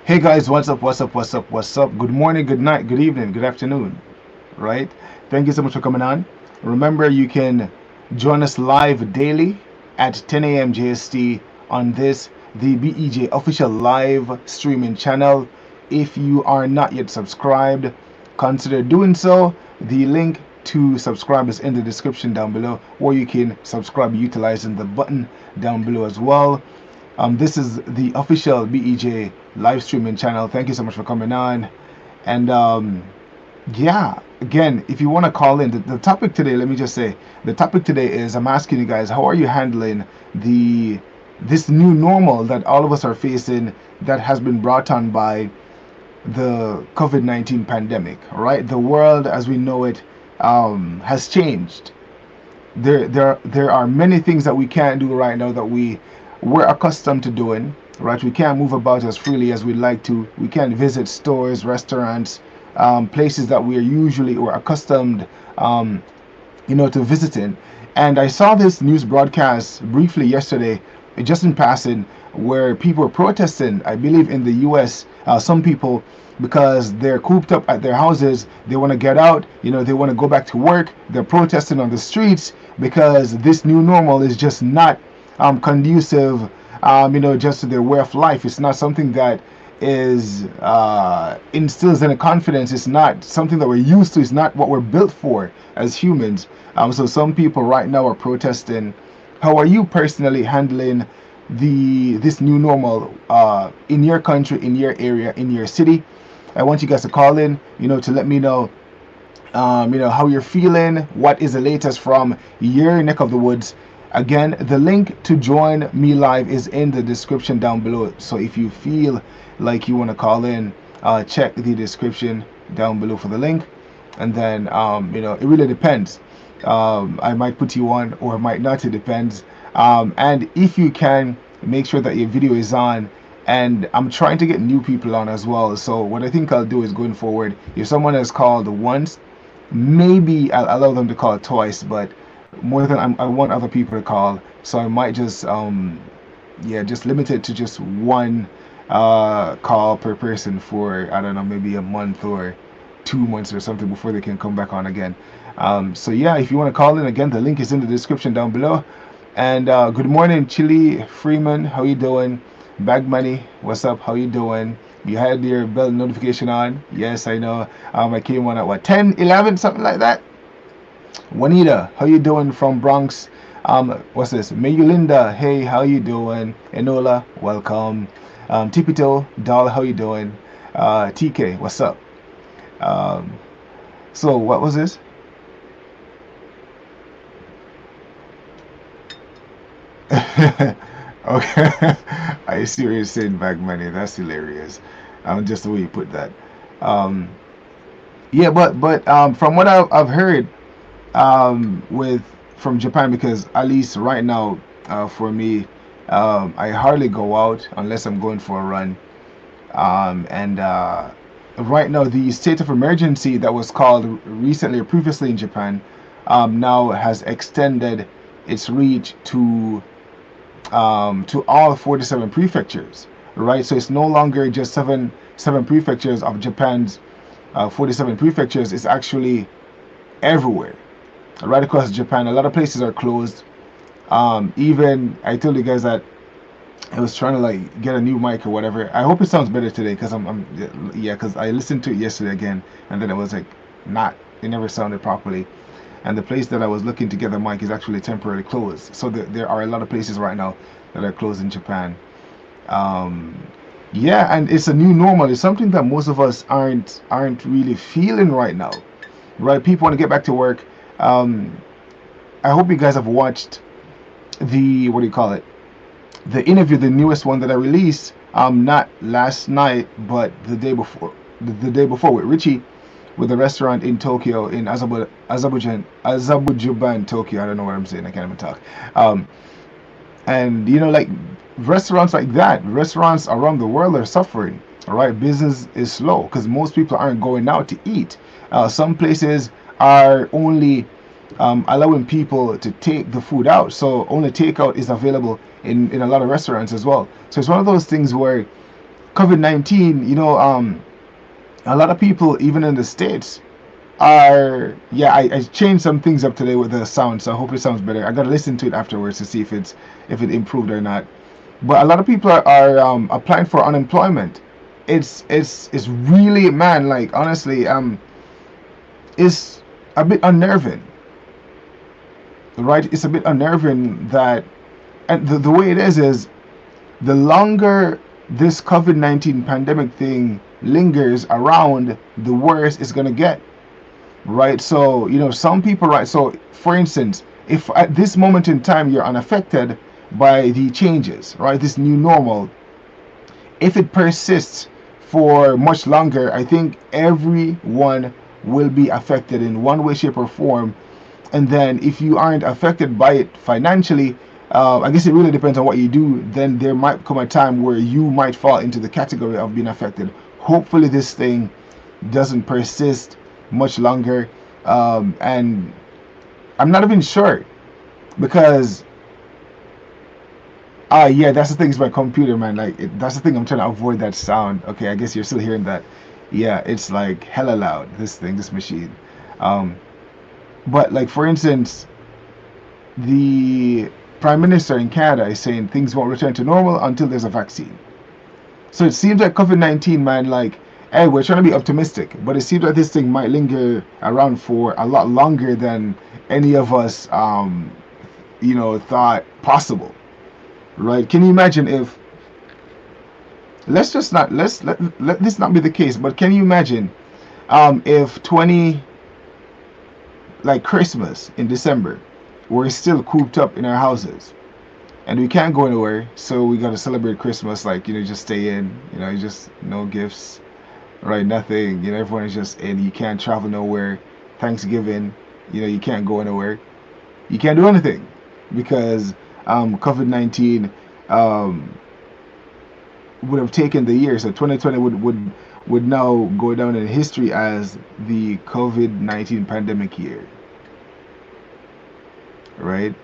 Hey guys, what's up? What's up? What's up? What's up? Good morning, good night, good evening, good afternoon. Right? Thank you so much for coming on. Remember, you can join us live daily at 10 a.m. JST on the BEJ official live streaming channel. If you are not yet subscribed, consider doing so. The link to subscribe is in the description down below, or you can subscribe utilizing the button down below as well. This is the official BEJ live streaming channel. Thank you so much for coming on. And yeah, again, if you want to call in, the topic today, let me just say, the topic today is I'm asking you guys, how are you handling this new normal that all of us are facing that has been brought on by the COVID-19 pandemic, right? The world as we know it has changed. There are many things that we can't do right now that we're accustomed to doing, right? We can't move about as freely as we'd like to. We can't visit stores, restaurants, places that we are usually or accustomed, to visiting. And I saw this news broadcast briefly yesterday, just in passing, where people were protesting. I believe in the U.S., some people, because they're cooped up at their houses, they want to get out. They want to go back to work. They're protesting on the streets because this new normal is just not conducive, just to their way of life. It's not something that is instills any confidence. It's not something that we're used to. It's not what we're built for as humans. So some people right now are protesting. How are you personally handling this new normal in your country, in your area, in your city? I want you guys to call in, to let me know, how you're feeling. What is the latest from your neck of the woods? Again, the link to join me live is in the description down below. So if you feel like you want to call in, check the description down below for the link. And then, it really depends. I might put you on or might not. It depends. And if you can, make sure that your video is on. And I'm trying to get new people on as well. So what I think I'll do is going forward, if someone has called once, maybe I'll allow them to call twice, but more than I want other people to call, so I might just just limit it to just one call per person for, I don't know, maybe a month or 2 months or something before they can come back on again. So yeah, if you want to call in, again, the link is in the description down below. And good morning, Chili Freeman, how you doing? Bag Money, what's up? How you doing? You had your bell notification on? Yes, I know. I came on at what, 10, 11, something like that. Juanita, how you doing from Bronx? What's this? Mayulinda, hey, how you doing? Enola, welcome. Tipito, Doll, how you doing? TK, what's up? Um, so what was this? Okay, I see what you're saying, Bag Money. That's hilarious. Just the way you put that. Um, yeah, but from what I've heard, with from Japan, because at least right now, for me, I hardly go out unless I'm going for a run. And right now, the state of emergency that was called recently or previously in Japan, now has extended its reach to all 47 prefectures. Right, so it's no longer just seven prefectures of Japan's 47 prefectures. It's actually everywhere, right across Japan. A lot of places are closed. Even I told you guys that I was trying to like get a new mic or whatever. I hope it sounds better today because yeah, because I listened to it yesterday again, and then it was like not, it never sounded properly. And the place that I was looking to get the mic is actually temporarily closed. So there are a lot of places right now that are closed in Japan. Um, yeah, and it's a new normal. It's something that most of us aren't really feeling right now. Right, people want to get back to work. Um, I hope you guys have watched the, what do you call it? The interview, the newest one that I released, not last night, but the day before, the day before, with Richie, with the restaurant in Tokyo, in Azerbaijan, Tokyo. I don't know what I'm saying. I can't even talk. Um, and like restaurants like that, restaurants around the world are suffering. All right, business is slow because most people aren't going out to eat. Some places are only allowing people to take the food out, so only takeout is available in a lot of restaurants as well. So it's one of those things where COVID-19, a lot of people, even in the States, are, yeah, I changed some things up today with the sound, so I hope it sounds better. I gotta listen to it afterwards to see if it improved or not. But a lot of people are applying for unemployment. It's really, man, like, honestly, it's a bit unnerving, right? It's a bit unnerving that, and the way it is the longer this COVID-19 pandemic thing lingers around, the worse it's gonna get, right? So, some people, right? So, for instance, if at this moment in time you're unaffected by the changes, right? This new normal, if it persists for much longer, I think everyone will be affected in one way, shape, or form. And then if you aren't affected by it financially, I guess it really depends on what you do. Then there might come a time where you might fall into the category of being affected. Hopefully, this thing doesn't persist much longer. And I'm not even sure because, yeah, that's the thing is my computer, man. Like, that's the thing. I'm trying to avoid that sound. Okay, I guess you're still hearing that. Yeah, it's like hella loud. This machine. Um, but like, for instance, the prime minister in Canada is saying things won't return to normal until there's a vaccine. So it seems like COVID-19, man, like, hey, we're trying to be optimistic, but it seems like this thing might linger around for a lot longer than any of us, thought possible, right? Can you imagine if, let's just not, let this not be the case, but can you imagine if like Christmas in December, we're still cooped up in our houses and we can't go anywhere, so we got to celebrate Christmas, like, just stay in, just no gifts, right? Nothing, everyone is just in, you can't travel nowhere. Thanksgiving, you can't go anywhere, you can't do anything because COVID-19 would have taken the year. So 2020 would now go down in history as the COVID-19 pandemic year, right?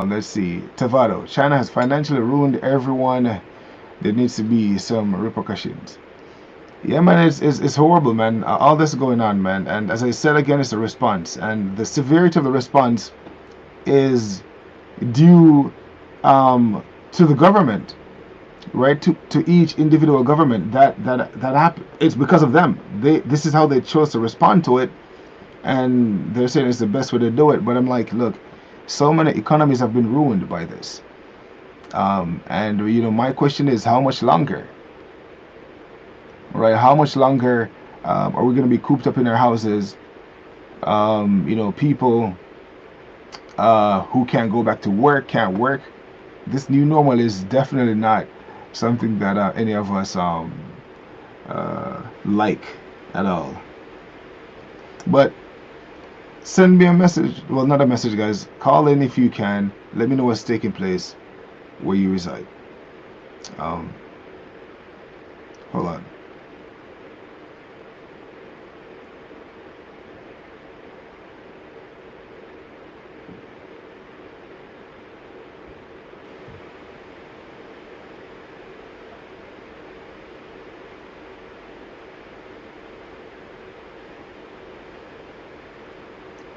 Let's see. Tavado, China has financially ruined everyone. There needs to be some repercussions. Yeah, man, it's horrible, man. All this going on, man. And as I said again, it's a response. And the severity of the response is due to the government, right? To each individual government that happened. It's because of them. This is how they chose to respond to it, and they're saying it's the best way to do it. But I'm like, look, so many economies have been ruined by this, and my question is, how much longer, right? How much longer are we going to be cooped up in our houses? People who can't go back to work, can't work. This new normal is definitely not something that any of us like at all. But send me a message. Well, not a message, guys. Call in if you can. Let me know what's taking place where you reside. Hold on.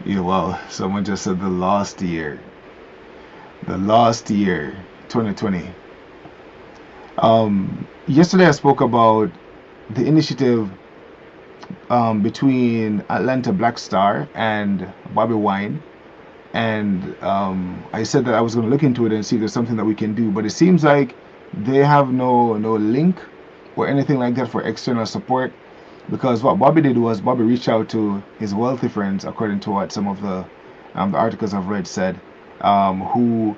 Yeah, well, someone just said the lost year. The lost year, 2020. Yesterday I spoke about the initiative between Atlanta Black Star and Bobby Wine, and I said that I was going to look into it and see if there's something that we can do. But it seems like they have no link or anything like that for external support. Because what Bobby did was Bobby reached out to his wealthy friends, according to what some of the articles I've read said, who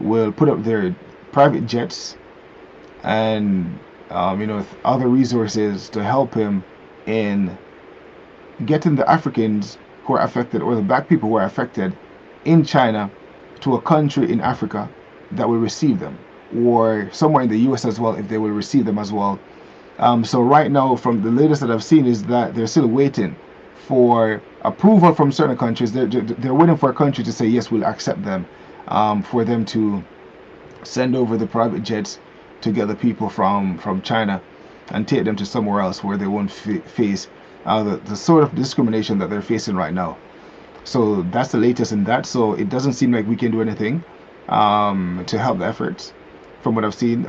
will put up their private jets and other resources to help him in getting the Africans who are affected, or the black people who are affected in China, to a country in Africa that will receive them, or somewhere in the U.S. as well if they will receive them as well. So right now, from the latest that I've seen, is that they're still waiting for approval from certain countries. They're waiting for a country to say yes, we'll accept them, for them to send over the private jets to get the people from China and take them to somewhere else where they won't face the sort of discrimination that they're facing right now. So that's the latest in that. So it doesn't seem like we can do anything to help the efforts. From what I've seen,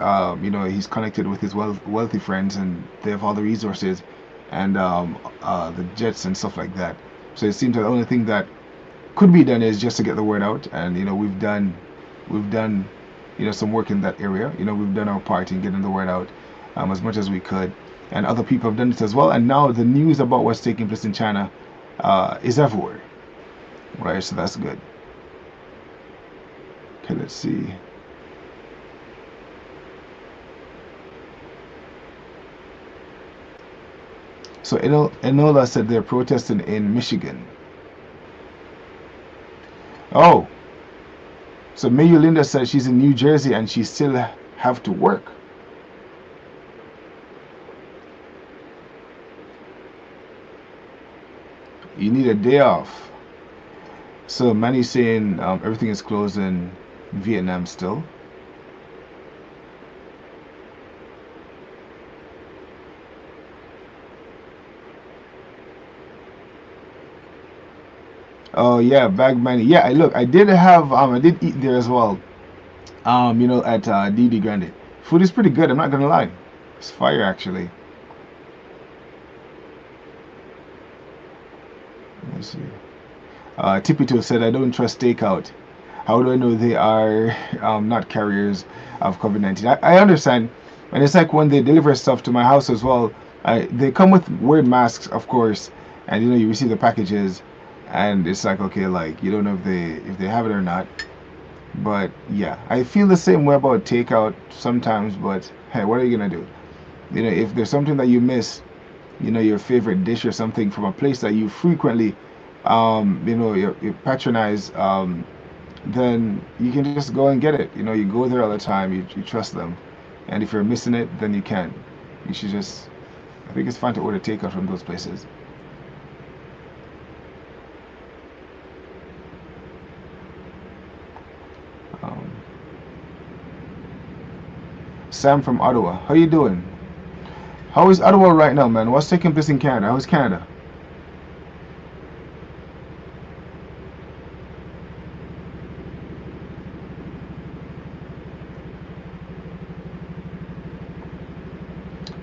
he's connected with his wealthy friends, and they have all the resources and the jets and stuff like that. So it seems that the only thing that could be done is just to get the word out. And we've done some work in that area. We've done our part in getting the word out as much as we could, and other people have done it as well. And now the news about what's taking place in China is everywhere, right? So that's good. Okay, let's see. So Enola said they're protesting in Michigan. Oh, so Mayor Linda said she's in New Jersey and she still have to work. You need a day off. So Manny's saying everything is closed in Vietnam still. Oh yeah, bag money. Yeah, I did have I did eat there as well. At DD Grande. Food is pretty good. I'm not gonna lie. It's fire actually. Let's see. Tipito said, I don't trust takeout. How do I know they are not carriers of COVID-19? I understand. And it's like when they deliver stuff to my house as well, they come with weird masks, of course, and you receive the packages, and it's like, okay, like you don't know if they have it or not. But yeah, I feel the same way about takeout sometimes, but hey, what are you gonna do? If there's something that you miss, your favorite dish or something from a place that you frequently you patronize, then you can just go and get it. You go there all the time, you trust them, and if you're missing it, then you can. You should just, I think it's fine to order takeout from those places. um, Sam from Ottawa, how you doing? How is Ottawa right now, man? What's taking place in Canada? How's Canada?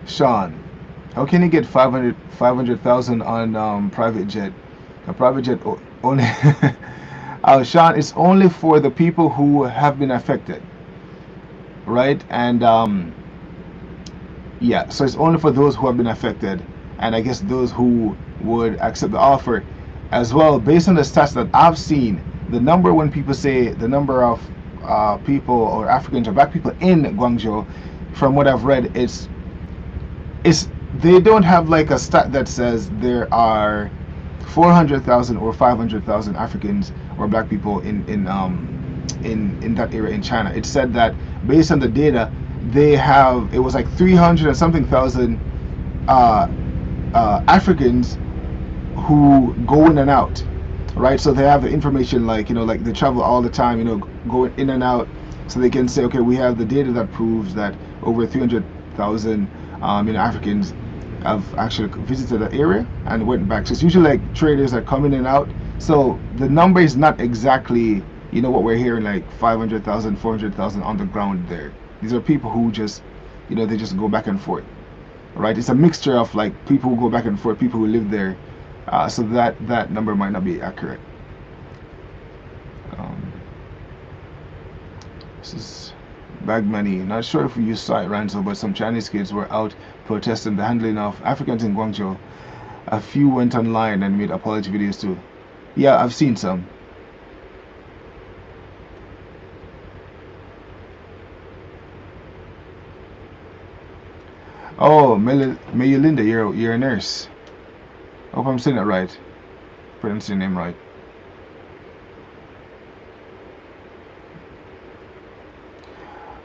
Sean, how can you get 500,000 on private jet? A private jet only. Sean, it's only for the people who have been affected, right? And yeah, so it's only for those who have been affected, and I guess those who would accept the offer as well. Based on the stats that I've seen, the number when people say the number of people or Africans or Black people in Guangzhou, from what I've read, it's they don't have like a stat that says there are 400,000 or 500,000 Africans or Black people in that area in China. It said that based on the data, it was like 300 and something thousand Africans who go in and out, right? So they have the information, like like they travel all the time, going in and out, so they can say, okay, we have the data that proves that over 300,000 Africans have actually visited that area and went back. So it's usually like traders that come in and out. So the number is not exactly what we're hearing, like 500,000, 400,000 on the ground there. These are people who just they just go back and forth, right? It's a mixture of like people who go back and forth, people who live there. So that number might not be accurate. This is bag money. Not sure if you saw it, Ranzo, but some Chinese kids were out protesting the handling of Africans in Guangzhou. A few went online and made apology videos too. Yeah, I've seen some. Oh, Melinda, you're a nurse. Hope I'm saying it right. Pronouncing your name right.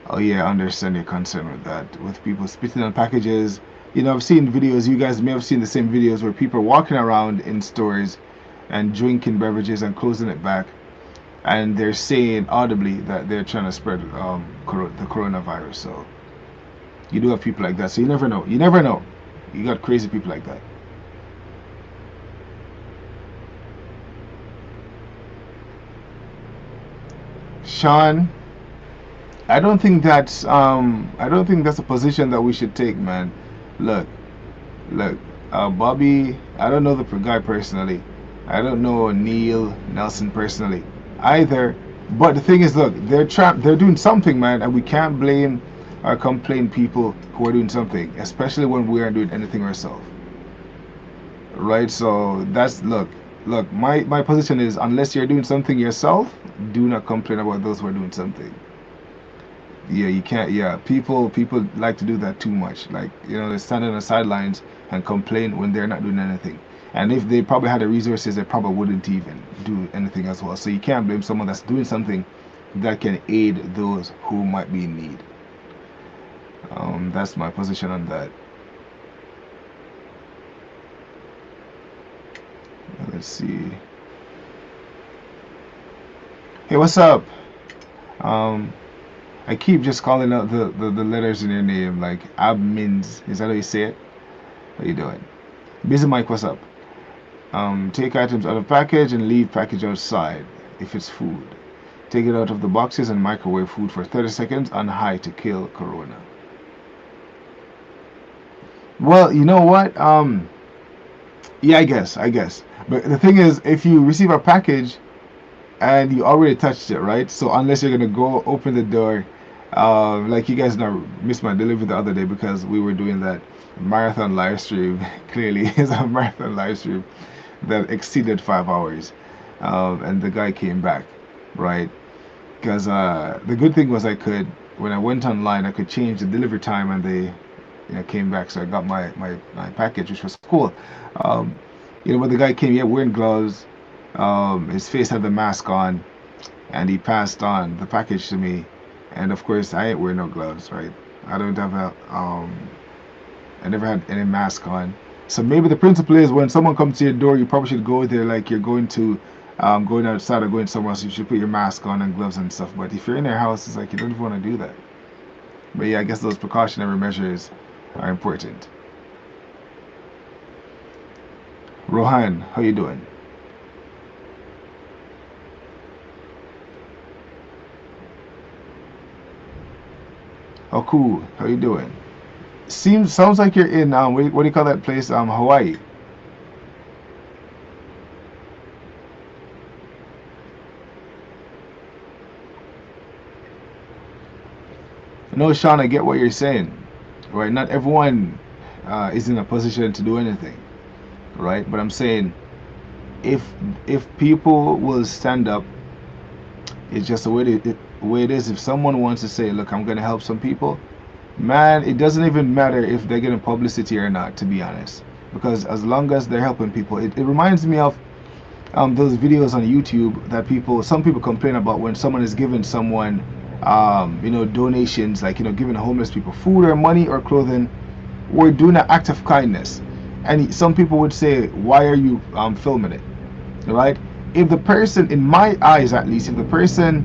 Oh yeah, I understand your concern with that. With people spitting on packages. I've seen videos, you guys may have seen the same videos where people are walking around in stores and drinking beverages and closing it back. And they're saying audibly that they're trying to spread the coronavirus. So You do have people like that, so you never know. You never know. You got crazy people like that. Sean, I don't think that's a position that we should take, man. Look, look, Bobby, I don't know the guy personally. I don't know Neil Nelson personally either. But the thing is, look, they're doing something, man, and we can't blame or complain people who are doing something, especially when we aren't doing anything ourselves. Right? So that's look, my position is unless you're doing something yourself, do not complain about those who are doing something. Yeah, you can't. Yeah, people like to do that too much. Like, they stand on the sidelines and complain when they're not doing anything. And if they probably had the resources, they probably wouldn't even do anything as well. So you can't blame someone that's doing something that can aid those who might be in need. That's my position on that. Let's see. Hey, what's up? Um, I keep just calling out the letters in your name, like admins. Is that how you say it? How you doing? Busy Mike, what's up? Take items out of package and leave package outside if it's food. Take it out of the boxes and microwave food for 30 seconds on high to kill corona. Well, you know what? Yeah, I guess. But the thing is, if you receive a package and you already touched it, right? So unless you're gonna go open the door, like you guys know, missed my delivery the other day because we were doing that marathon live stream. Clearly, it's a marathon live stream that exceeded 5 hours, and the guy came back, right? Because the good thing was when I went online, I could change the delivery time, and they, came back. So I got my package, which was cool. Um, when the guy came, yeah, wearing gloves, his face had the mask on, and he passed on the package to me. And of course, I ain't wearing no gloves, right? I don't have I never had any mask on. So maybe the principle is when someone comes to your door, you probably should go there like you're going outside or going somewhere else. You should put your mask on and gloves and stuff. But if you're in their house, it's like you don't even want to do that. But yeah, I guess those precautionary measures are important. Rohan, how you doing? Oh, cool. How you doing? Sounds like you're in what do you call that place? Hawaii. No, Sean, I get what you're saying. Right? Not everyone is in a position to do anything, right? But I'm saying if people will stand up, it's just the way it is. If someone wants to say, "Look, I'm going to help some people," man, it doesn't even matter if they're getting publicity or not, to be honest. Because as long as they're helping people, it reminds me of those videos on YouTube that some people complain about when someone is giving someone, donations, like, giving homeless people food or money or clothing. We're doing an act of kindness. And some people would say, why are you filming it? Right? If the person, in my eyes at least, if the person,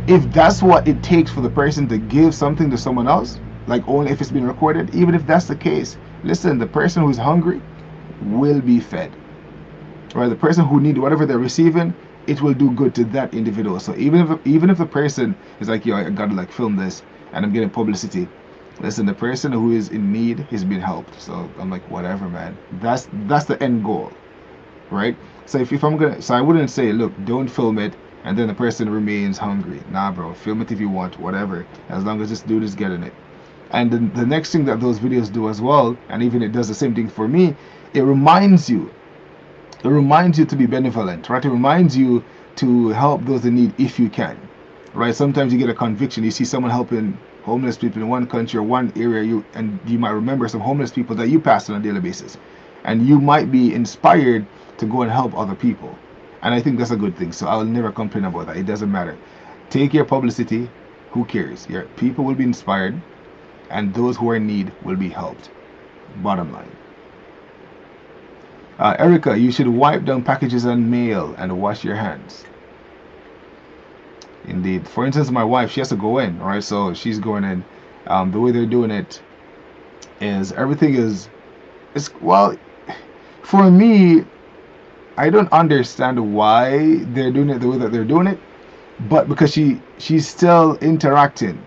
if that's what it takes for the person to give something to someone else, like only if it's been recorded, even if that's the case, listen, the person who's hungry will be fed. Right? The person who needs whatever they're receiving, it will do good to that individual. So even if the person is like, yo, I gotta like film this and I'm getting publicity, listen, the person who is in need is being helped. So I'm like, whatever, man. That's the end goal, right? So if I'm gonna, so I wouldn't say, look, don't film it, and then the person remains hungry. Nah, bro, film it if you want, whatever, as long as this dude is getting it. And the next thing that those videos do as well, and even it does the same thing for me, it reminds you. It reminds you to be benevolent, right? It reminds you to help those in need if you can, right? Sometimes you get a conviction. You see someone helping homeless people in one country or one area, you might remember some homeless people that you pass on a daily basis, and you might be inspired to go and help other people. And I think that's a good thing. So I'll never complain about that. It doesn't matter. Take your publicity. Who cares? Your people will be inspired, and those who are in need will be helped. Bottom line. Erica, you should wipe down packages and mail and wash your hands. Indeed. For instance, my wife, she has to go in, right? So she's going in. The way they're doing it is everything is, it's, well, for me, I don't understand why they're doing it the way that they're doing it, but because she's still interacting,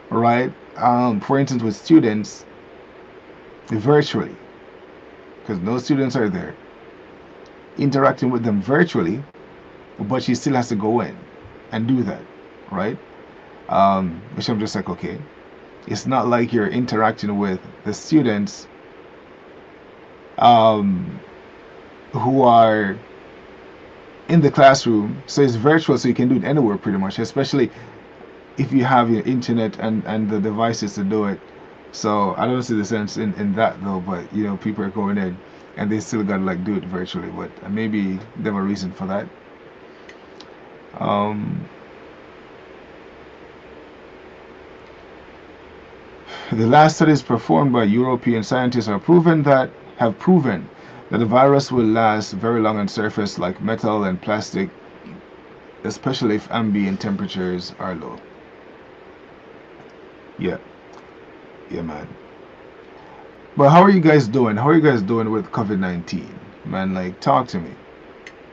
right? For instance, with students virtually, because no students are there, interacting with them virtually, but she still has to go in and do that, right? Which I'm just like, okay, it's not like you're interacting with the students um, who are in the classroom, so it's virtual, so you can do it anywhere pretty much, especially if you have your internet and the devices to do it. So I don't see the sense in that though, but you know, people are going in and they still gotta like do it virtually, but maybe they have a reason for that. um, The last studies performed by European scientists have proven that the virus will last very long on surface like metal and plastic, especially if ambient temperatures are low. Yeah, yeah, man. But how are you guys doing? How are you guys doing with COVID-19? Man, like, talk to me.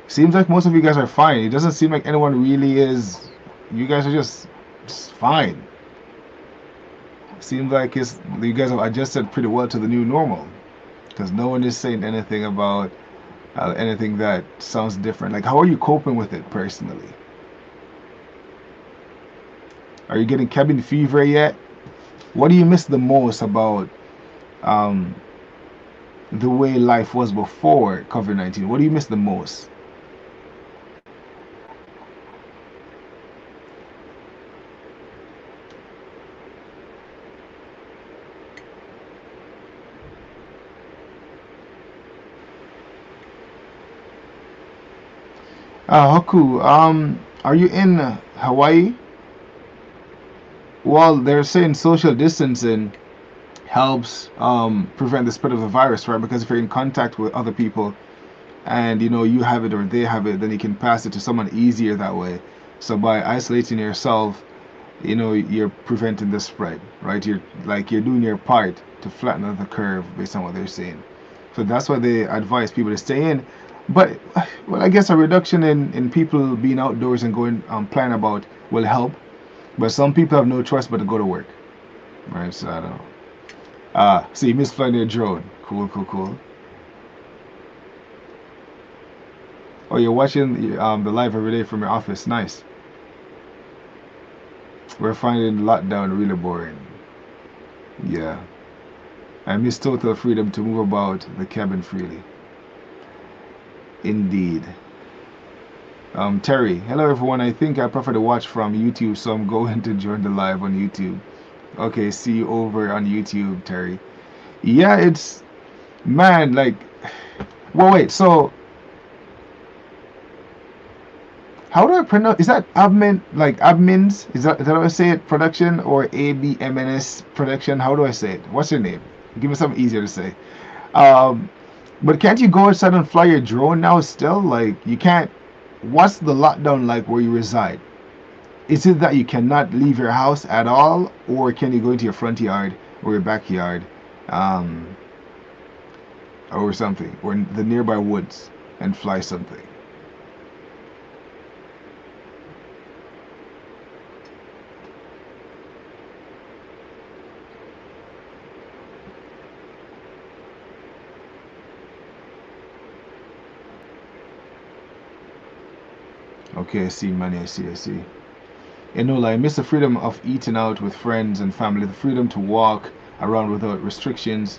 Seems like most of you guys are fine. It doesn't seem like anyone really is. You guys are just fine. Seems like you guys have adjusted pretty well to the new normal, because no one is saying anything about anything that sounds different. Like, how are you coping with it personally? Are you getting cabin fever yet? What do you miss the most about um, the way life was before COVID-19? What do you miss the most? Haku, are you in Hawaii? Well, they're saying social distancing helps prevent the spread of the virus, right? Because if you're in contact with other people and you know you have it or they have it, then you can pass it to someone easier that way. So by isolating yourself, you know you're preventing the spread, right? You're doing your part to flatten out the curve based on what they're saying. So that's why they advise people to stay in. But well, I guess a reduction in people being outdoors and going plan about will help. But some people have no choice but to go to work, right? So I don't know. So you missed flying your drone. Cool, cool, cool. Oh, you're watching the live every day from your office. Nice. We're finding lockdown really boring. Yeah. I miss total freedom to move about the cabin freely. Indeed. Terry, hello everyone. I think I prefer to watch from YouTube, so I'm going to join the live on YouTube. Okay, see you over on YouTube, Terry. Yeah, it's man, like, well, wait. So, how do I pronounce? Is that admin, like admins? Is that how I say it? Production or ABMNS production? How do I say it? What's your name? Give me something easier to say. Um, but can't you go outside and fly your drone now? Still, like, you can't. What's the lockdown like where you reside? Is it that you cannot leave your house at all, or can you go into your front yard or your backyard, um, or something, or the nearby woods and fly something? Okay, I see, money. I see. I see. And no lie, I miss the freedom of eating out with friends and family, the freedom to walk around without restrictions.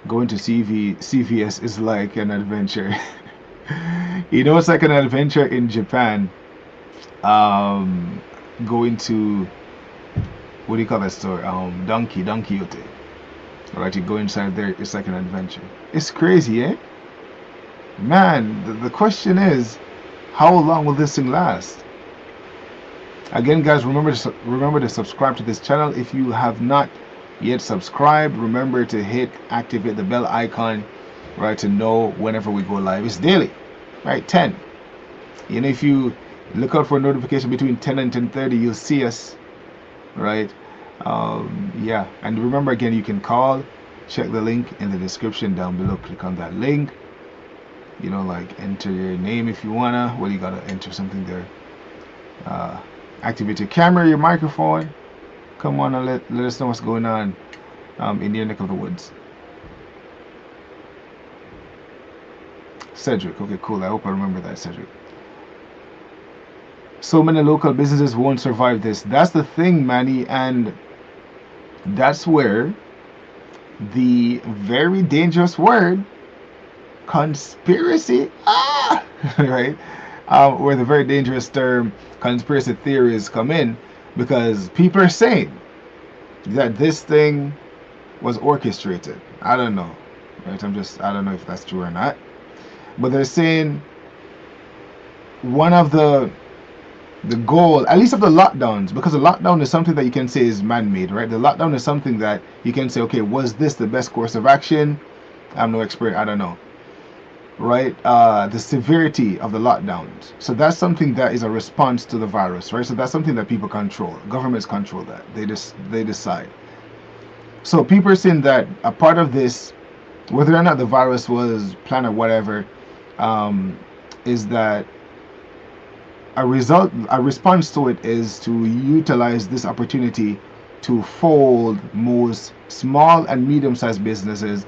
Going to CVS is like an adventure. You know, it's like an adventure in Japan. Um, Going to, what do you call that store? Don Quixote. Alright, you go inside there, it's like an adventure. It's crazy, eh? Man, the question is, how long will this thing last? Again, guys, remember to subscribe to this channel if you have not yet subscribed. Remember to activate the bell icon, right, to know whenever we go live. It's daily, right? 10. You know, Look out for a notification between 10 and 10:30. You'll see us, right? Yeah, and remember again, you can call. Check the link in the description down below. Click on that link. Like enter your name if you wanna. Well, you gotta enter something there. Activate your camera, your microphone. Come on and let us know what's going on in your neck of the woods. Cedric, okay, cool. I hope I remember that, Cedric. So many local businesses won't survive this. That's the thing, Manny, and that's where the very dangerous word conspiracy, right? Where the very dangerous term conspiracy theories come in, because people are saying that this thing was orchestrated. I don't know, right? I don't know if that's true or not, but they're saying one of the goal, at least of the lockdowns, because the lockdown is something that you can say is man-made, right? The lockdown is something that you can say, okay, was this the best course of action? I'm no expert, I don't know, right? The severity of the lockdowns. So that's something that is a response to the virus, right? So that's something that people control. Governments control that. They decide. So people are saying that a part of this, whether or not the virus was planned or whatever, is that a response to it is to utilize this opportunity to fold most small and medium-sized businesses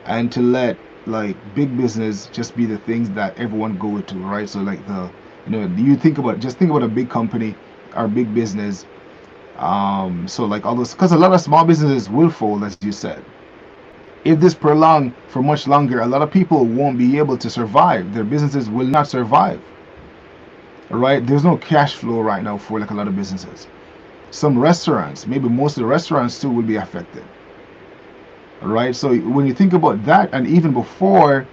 and to let like big business just be the things that everyone go to, right? So like you think about a big company or big business. So like all those, because a lot of small businesses will fold, as you said. If this prolonged for much longer, a lot of people won't be able to survive. Their businesses will not survive. Right? There's no cash flow right now for like a lot of businesses. Some restaurants, maybe most of the restaurants too, will be affected. Right? So when you think about that, and even before,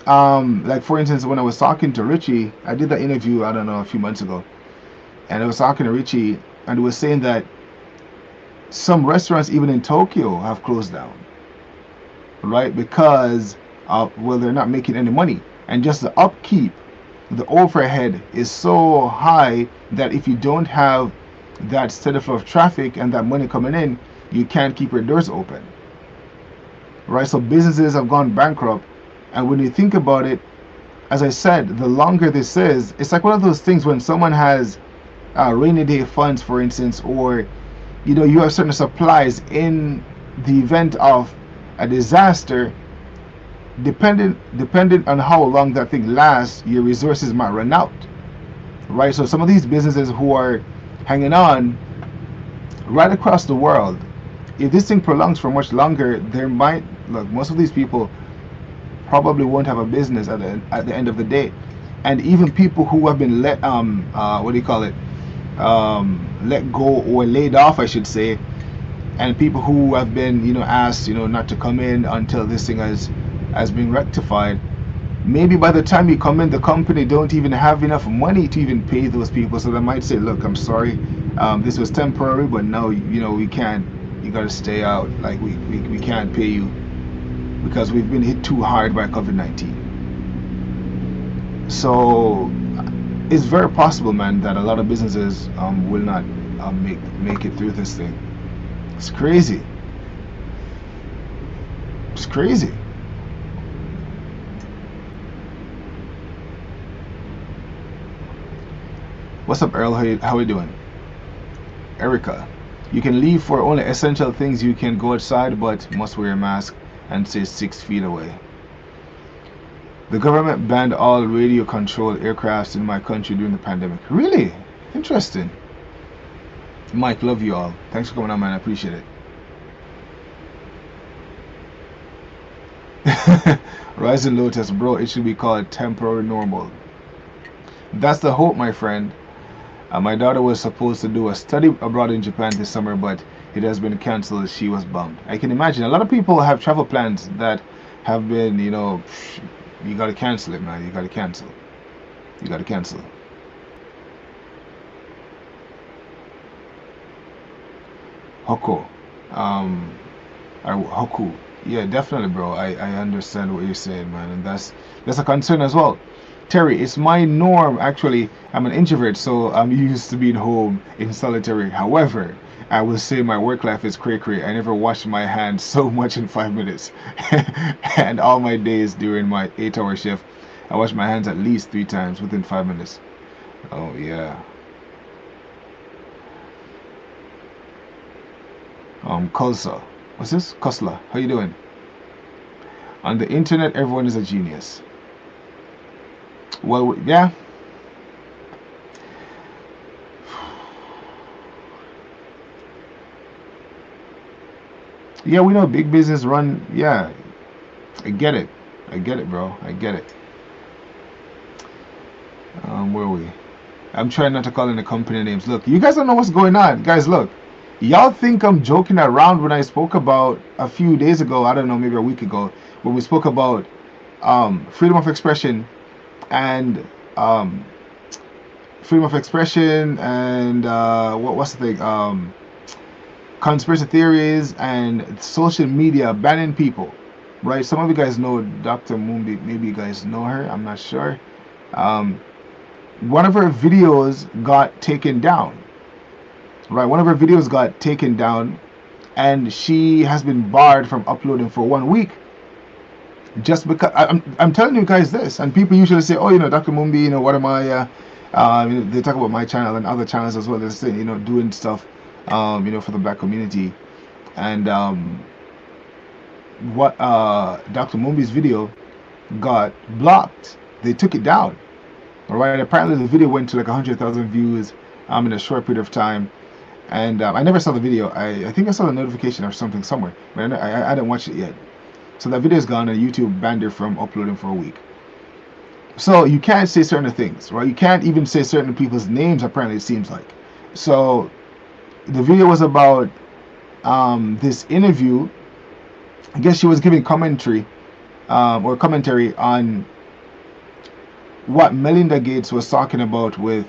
like for instance, when I was talking to Richie, I did that interview, I don't know, a few months ago, and I was talking to Richie, and he was saying that some restaurants, even in Tokyo, have closed down. Right? Because they're not making any money, and just the upkeep, the overhead is so high that if you don't have that steady flow of traffic and that money coming in, you can't keep your doors open. Right? So businesses have gone bankrupt. And when you think about it, as I said, the longer this is, it's like one of those things when someone has rainy day funds, for instance, or you have certain supplies in the event of a disaster. Dependent on how long that thing lasts, your resources might run out, right? So some of these businesses who are hanging on right across the world, if this thing prolongs for much longer, most of these people probably won't have a business at the end of the day. And even people who have been let let go or laid off, I should say, and people who have been asked not to come in until this thing has been rectified, maybe by the time you come in, the company don't even have enough money to even pay those people. So they might say, look, I'm sorry, this was temporary, but now we can't, you got to stay out, like we can't pay you because we've been hit too hard by COVID-19. So it's very possible, man, that a lot of businesses will not make it through this thing. It's crazy. It's crazy. What's up, Earl? How are you doing? Erica, you can leave for only essential things. You can go outside, but must wear a mask and stay 6 feet away. The government banned all radio-controlled aircrafts in my country during the pandemic. Really? Interesting. Mike, love you all. Thanks for coming on, man. I appreciate it. Rising Lotus, bro, it should be called temporary normal. That's the hope, my friend. My daughter was supposed to do a study abroad in Japan this summer, but it has been cancelled. She was bummed. I can imagine. A lot of people have travel plans that have been, you got to cancel it, man. You got to cancel. You got to cancel. Hoko. Yeah, definitely, bro. I understand what you're saying, man, and that's a concern as well. Terry, it's my norm. Actually, I'm an introvert, so I'm used to being home in solitary. However, I will say my work life is cray cray. I never washed my hands so much in 5 minutes. And all my days during my 8 hour shift, I wash my hands at least 3 times within 5 minutes. Oh, yeah. Kulsa. What's this? Kusla. How you doing? On the internet, everyone is a genius. Well, yeah. Yeah, we know big business run. Yeah, I get it. I get it, bro. I get it. Where are we? I'm trying not to call in the company names. Look, you guys don't know what's going on. Guys, look. Y'all think I'm joking around when I spoke about a few days ago, I don't know, maybe a week ago, when we spoke about freedom of expression and freedom of expression and what's the thing? Conspiracy theories and social media banning people, right? Some of you guys know Dr. Mumbi. Maybe you guys know her. I'm not sure. Um, One of her videos got taken down, right? One of her videos got taken down, and she has been barred from uploading for 1 week. Just because I'm telling you guys this, and people usually say, oh, Dr. Mumbi, what am I? They talk about my channel and other channels as well. They're saying, doing stuff, for the black community, and what Dr. Mumbi's video got blocked. They took it down. All right. Apparently, the video went to like 100,000 views in a short period of time, and I never saw the video. I think I saw the notification or something somewhere, but I didn't watch it yet. So that video is gone, and YouTube banned her from uploading for a week. So you can't say certain things, right? You can't even say certain people's names. Apparently, it seems like. So the video was about this interview. I guess she was giving commentary on what Melinda Gates was talking about with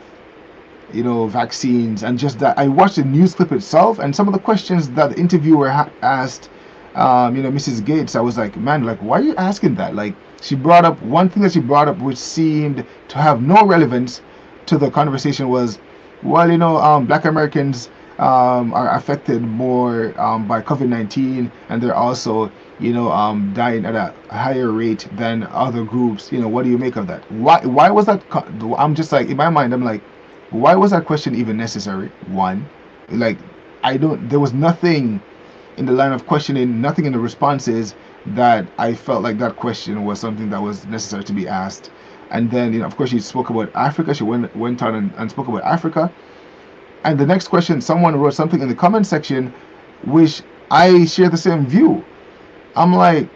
vaccines, and just that. I watched the news clip itself and some of the questions that the interviewer asked Mrs. Gates. I was like, man, like, why are you asking that? Like, she brought up one thing that she brought up which seemed to have no relevance to the conversation was, well, black Americans are affected more by COVID-19, and they're also dying at a higher rate than other groups. What do you make of that? Why was that? I'm just like, in my mind, I'm like, why was that question even necessary? One, like, there was nothing in the line of questioning, nothing in the responses that I felt like that question was something that was necessary to be asked. And then, of course, she spoke about Africa. She went on and spoke about Africa. And the next question, someone wrote something in the comment section, which I share the same view. I'm like,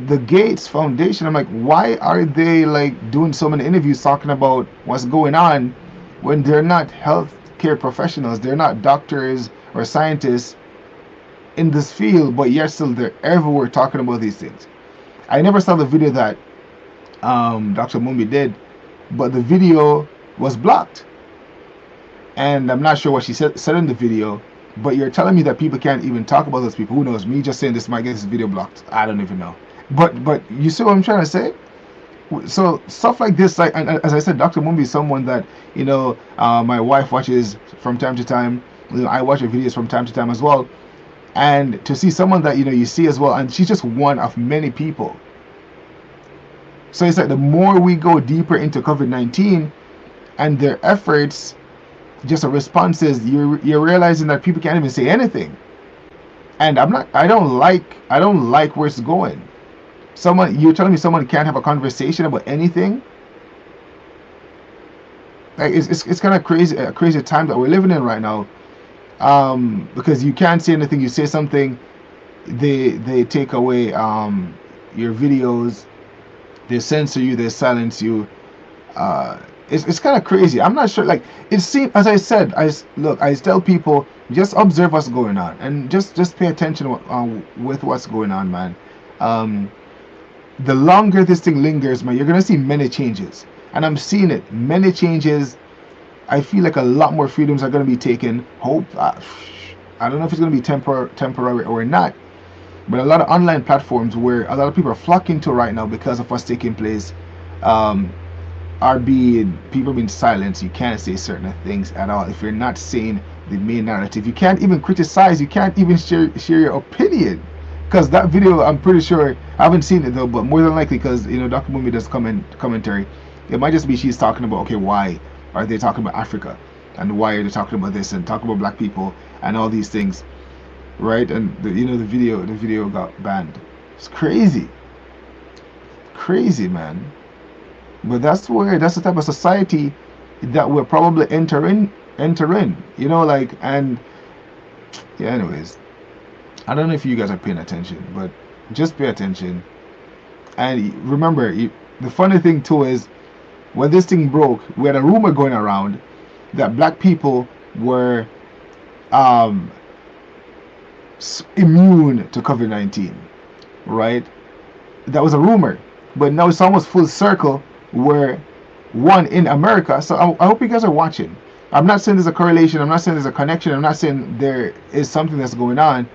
the Gates Foundation, I'm like, why are they like doing so many interviews talking about what's going on when they're not healthcare professionals? They're not doctors or scientists in this field, but yet still they're everywhere talking about these things. I never saw the video that Dr. Mumbi did, but the video was blocked. And I'm not sure what she said in the video, but you're telling me that people can't even talk about those people. Who knows? Me just saying this might get this video blocked. I don't even know. But you see what I'm trying to say? So stuff like this, like, and as I said, Dr. Mumbi is someone that my wife watches from time to time. I watch her videos from time to time as well. And to see someone that you see as well, and she's just one of many people. So it's like the more we go deeper into COVID-19 and their efforts, just the responses, you're realizing that people can't even say anything. And I don't like where it's going. You're telling me someone can't have a conversation about anything? Like, it's kind of crazy, a crazy time that we're living in right now. Because you can't say anything. You say something, they take away your videos, they censor you, they silence you. It's kind of crazy. I'm not sure. Like, it seems, as I said, I tell people, just observe what's going on and just pay attention with what's going on, man. The longer this thing lingers, man, you're gonna see many changes, and I'm seeing it. Many changes. I feel like a lot more freedoms are going to be taken. I don't know if it's going to be temporary or not, but a lot of online platforms where a lot of people are flocking to right now because of what's taking place people being silenced. You can't say certain things at all. If you're not saying the main narrative, you can't even criticize. You can't even share your opinion. Because that video, I'm pretty sure I haven't seen it though, but more than likely, because Dr. Mumi does commentary, it might just be she's talking about, okay, why are they talking about Africa, and why are they talking about this and talking about black people and all these things, right? And the video got banned. It's crazy, crazy, man. But that's the type of society that we're probably entering. Like, and yeah. Anyways, I don't know if you guys are paying attention, but just pay attention. And remember, the funny thing too is, when this thing broke, we had a rumor going around that black people were immune to COVID-19, right? That was a rumor, but now it's almost full circle where one in America. So I hope you guys are watching. I'm not saying there's a correlation. I'm not saying there's a connection. I'm not saying there is something that's going on.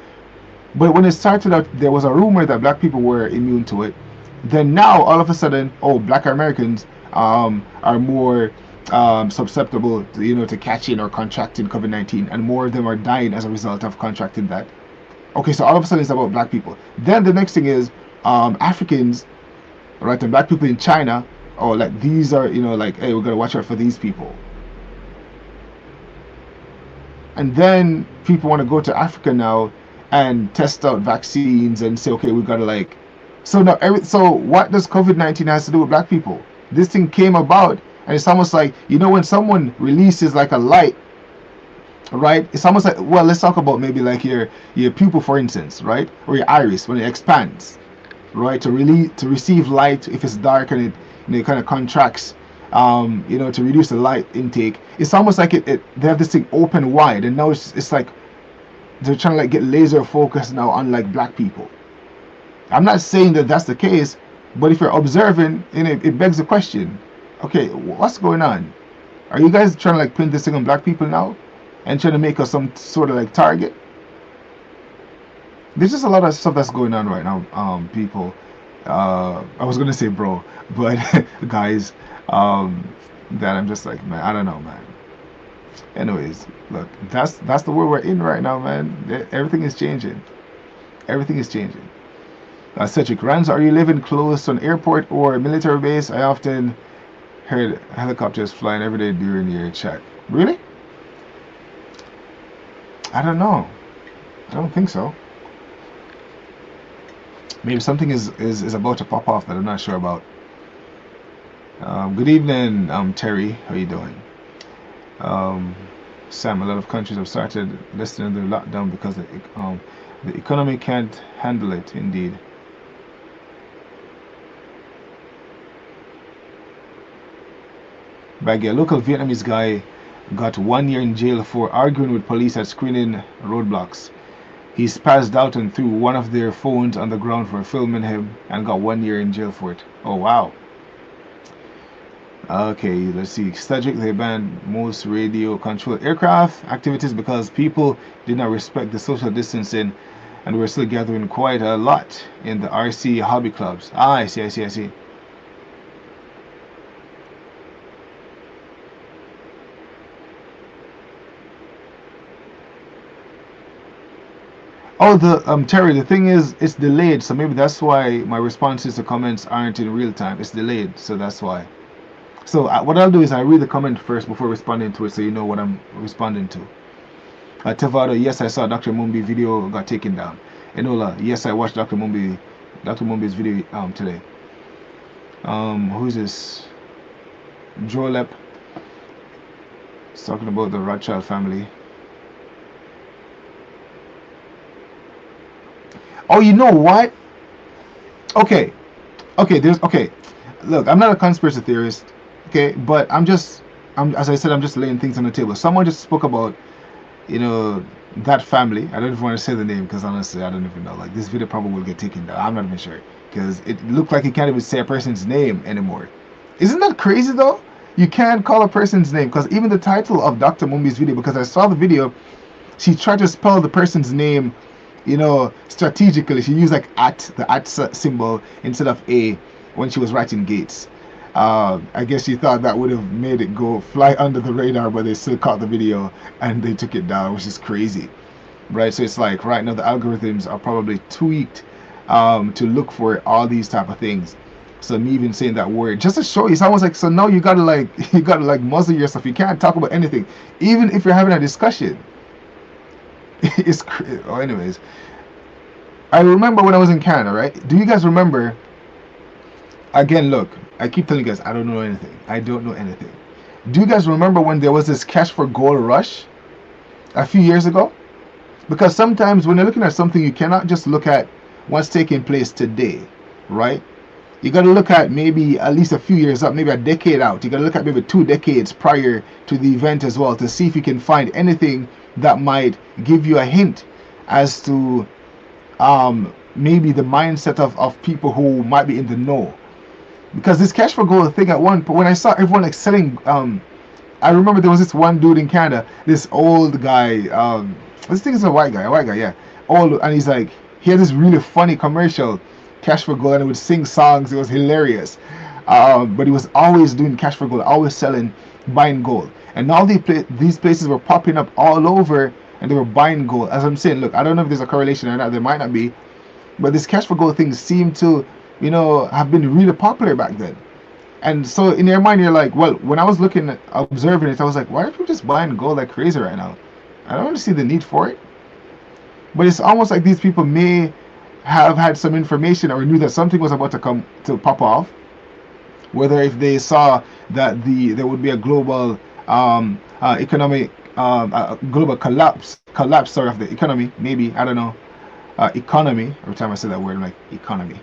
But when it started out, there was a rumor that black people were immune to it. Then now, all of a sudden, black Americans are more susceptible to catching or contracting COVID-19, and more of them are dying as a result of contracting that. Okay, so all of a sudden it's about black people. Then the next thing is Africans, right, and black people in China. Oh, like these are, like, hey, we're gonna watch out for these people. And then people want to go to Africa now and test out vaccines and say, okay, we gotta like. So now, so what does COVID-19 has to do with black people? This thing came about, and it's almost like, when someone releases like a light, right? It's almost like, well, let's talk about maybe like your pupil, for instance, right, or your iris when it expands, right, to receive light. If it's dark and it kind of contracts, to reduce the light intake. It's almost like they have this thing open wide, and now it's like they're trying to like get laser focused now on like black people. I'm not saying that that's the case, but if you're observing, it begs the question, okay, what's going on? Are you guys trying to like pin this thing on black people now and trying to make us some sort of like target? There's just a lot of stuff that's going on right now, people. I was gonna say bro, but guys, that I'm just like, man, I don't know, man. Anyways, look, that's the world we're in right now, man. Everything is changing. Everything is changing. Cedric Rans, are you living close to an airport or a military base? I often heard helicopters flying every day during your chat. Really? I don't know. I don't think so. Maybe something is about to pop off that I'm not sure about. Good evening, Terry. How you doing? Sam, a lot of countries have started listening to the lockdown because the economy can't handle it. Indeed. Baggy, a local Vietnamese guy got 1 year in jail for arguing with police at screening roadblocks. He spazzed out and threw one of their phones on the ground for filming him and got 1 year in jail for it. Oh, wow. Okay, let's see. Cedric, they banned most radio-controlled aircraft activities because people did not respect the social distancing and were still gathering quite a lot in the RC hobby clubs. Ah, I see. Oh, Terry, the thing is, it's delayed, so maybe that's why my responses to comments aren't in real time. It's delayed, so that's why. So what I'll do is I read the comment first before responding to it, so you know what I'm responding to. Tevado, yes, I saw Dr. Mumbi video got taken down. Enola, yes, I watched Dr. Mumbi's video today. Who's this? Jolep. He's talking about the Rothschild family. Oh, you know what? Okay. Look, I'm not a conspiracy theorist, okay, but as I said, I'm just laying things on the table. Someone just spoke about, that family. I don't even want to say the name because honestly, I don't even know. Like, this video probably will get taken down. I'm not even sure because it looked like you can't even say a person's name anymore. Isn't that crazy though? You can't call a person's name because even the title of Dr. Mumbi's video, because I saw the video, she tried to spell the person's name, strategically. She used like the at symbol instead of A when she was writing Gates. I guess she thought that would have made it go fly under the radar, but they still caught the video and they took it down, which is crazy, right? So it's like right now the algorithms are probably tweaked to look for all these type of things. So me even saying that word just to show you, it's almost like, so now you gotta like you gotta like muzzle yourself. You can't talk about anything, even if you're having a discussion. Oh, anyways, I remember when I was in Canada, right? Do you guys remember? Again, look, I keep telling you guys, I don't know anything. I don't know anything. Do you guys remember when there was this cash for gold rush a few years ago? Because sometimes when you're looking at something, you cannot just look at what's taking place today, right? You got to look at maybe at least a few years up, maybe a decade out. You got to look at maybe 2 decades prior to the event as well to see if you can find anything that might give you a hint as to maybe the mindset of people who might be in the know. Because this cash for gold thing at one point, when I saw everyone like selling, I remember there was this one dude in Canada, this old guy, this thing is a white guy, yeah, old, and he's like, he had this really funny commercial, cash for gold, and he would sing songs. It was hilarious, but he was always doing cash for gold, always selling, buying gold, and all these places were popping up all over, and they were buying gold. As I'm saying, look, I don't know if there's a correlation or not. There might not be, but this cash for gold thing seemed to, have been really popular back then. And so in your mind, you're like, well, when I was looking at observing it, I was like, why are people just buying gold like crazy right now? I don't really see the need for it. But it's almost like these people may have had some information or knew that something was about to come to pop off. Whether if they saw that there would be a global economic global collapse sort of the economy, maybe, I don't know, economy. Every time I say that word, I'm like economy.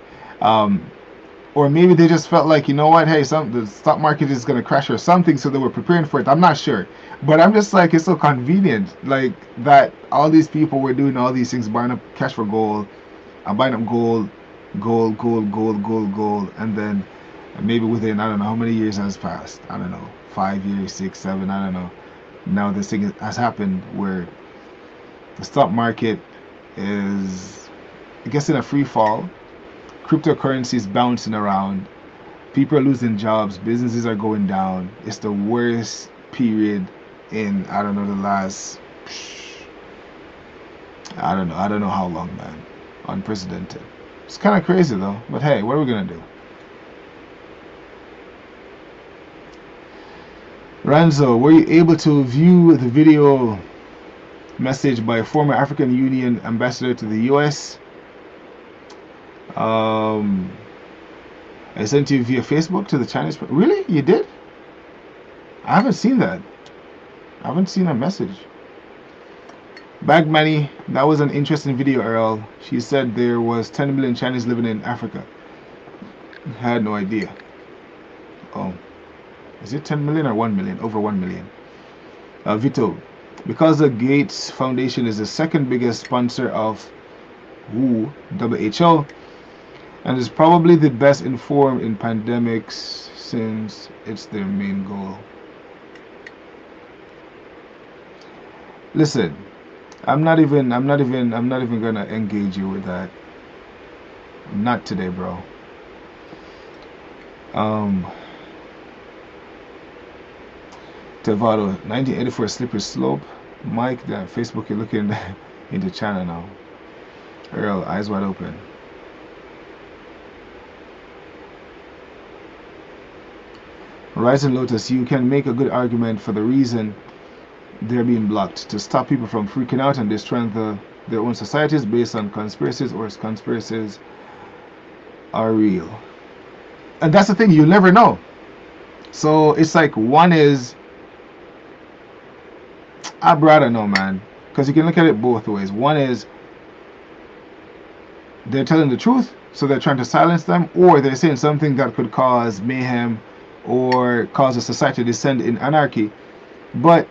Or maybe they just felt like, you know what, hey, the stock market is going to crash or something, so they were preparing for it. I'm not sure. But I'm just like, it's so convenient, like, that all these people were doing all these things, buying up cash for gold, buying up gold, and then maybe within, I don't know how many years has passed. I don't know, 5 years, 6, 7, I don't know. Now this thing has happened where the stock market is, I guess, in a free fall. Cryptocurrency is bouncing around. People are losing jobs. Businesses are going down. It's the worst period in, I don't know, the last, I don't know how long, man. Unprecedented. It's kind of crazy though. But hey, what are we gonna do? Ranzo, were you able to view the video message by former African Union ambassador to the US? I sent you via Facebook to the Chinese. Really? You did? I haven't seen that. I haven't seen that message. Bag Money, that was an interesting video, Earl. She said there was 10 million Chinese living in Africa. I had no idea. Oh. Is it 10 million or 1 million? Over 1 million. Vito, because the Gates Foundation is the second biggest sponsor of WHO, and is probably the best informed in pandemics since it's their main goal. Listen, I'm not even gonna engage you with that. Not today, bro. Tevado, 1984 slippery slope. Mike, that Facebook, you're looking into China now. Earl, eyes wide open. Rising Lotus, you can make a good argument for the reason they're being blocked, to stop people from freaking out and destroying their own societies based on conspiracies, or conspiracies are real. And that's the thing, you'll never know. So it's like, one is, I'd rather know, man, because you can look at it both ways. One is they're telling the truth, so they're trying to silence them, or they're saying something that could cause mayhem or cause a society to descend in anarchy. But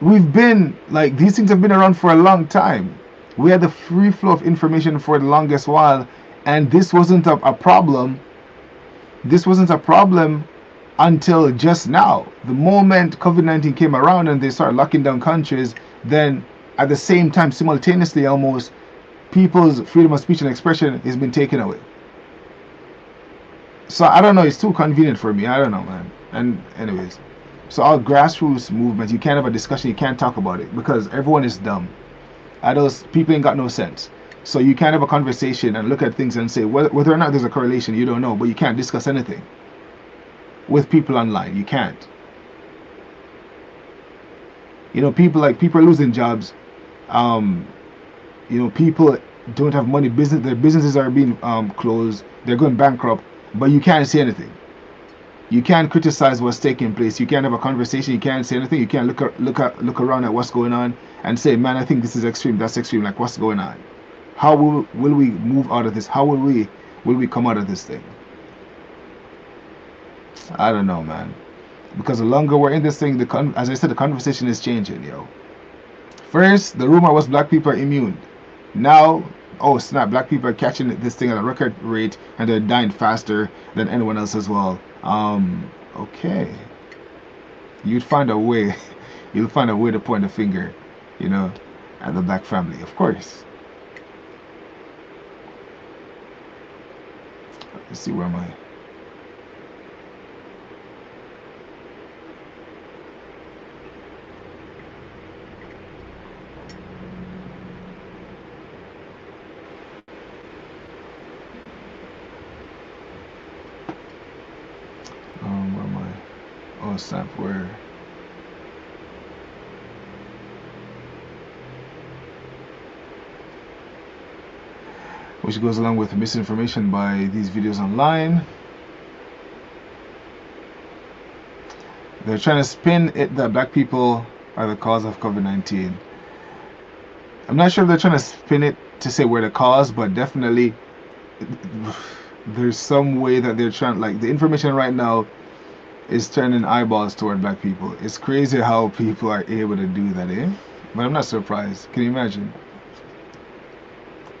we've been, like, these things have been around for a long time. We had the free flow of information for the longest while, and this wasn't a problem. This wasn't a problem until just now. The moment COVID-19 came around and they started locking down countries, then at the same time, simultaneously almost, people's freedom of speech and expression has been taken away. So I don't know. It's too convenient for me. I don't know, man. And anyways, so our grassroots movement, you can't have a discussion. You can't talk about it because everyone is dumb. Those people ain't got no sense. So you can't have a conversation and look at things and say whether or not there's a correlation. You don't know, but you can't discuss anything with people online. You can't. You know, people are losing jobs. Um, you know, people don't have money. Their businesses are being closed. They're going bankrupt. But you can't say anything. You can't criticize what's taking place. You can't have a conversation. You can't say anything. You can't look around at what's going on and say, "Man, I think this is extreme. That's extreme. Like, what's going on? How will we move out of this? How will we come out of this thing?" I don't know, man. Because the longer we're in this thing, as I said, the conversation is changing, yo. First, the rumor was black people are immune. Now, oh snap, black people are catching this thing at a record rate and they're dying faster than anyone else as well. Okay. You'd find a way, you'll find a way to point a finger, you know, at the black family, of course. Let's see, where am I? Where am I? Oh snap, where? Which goes along with misinformation by these videos online. They're trying to spin it that black people are the cause of COVID-19. I'm not sure if they're trying to spin it to say we're the cause, but definitely there's some way that they're trying, like the information right now is turning eyeballs toward black people. It's crazy how people are able to do that, eh? But I'm not surprised. Can you imagine?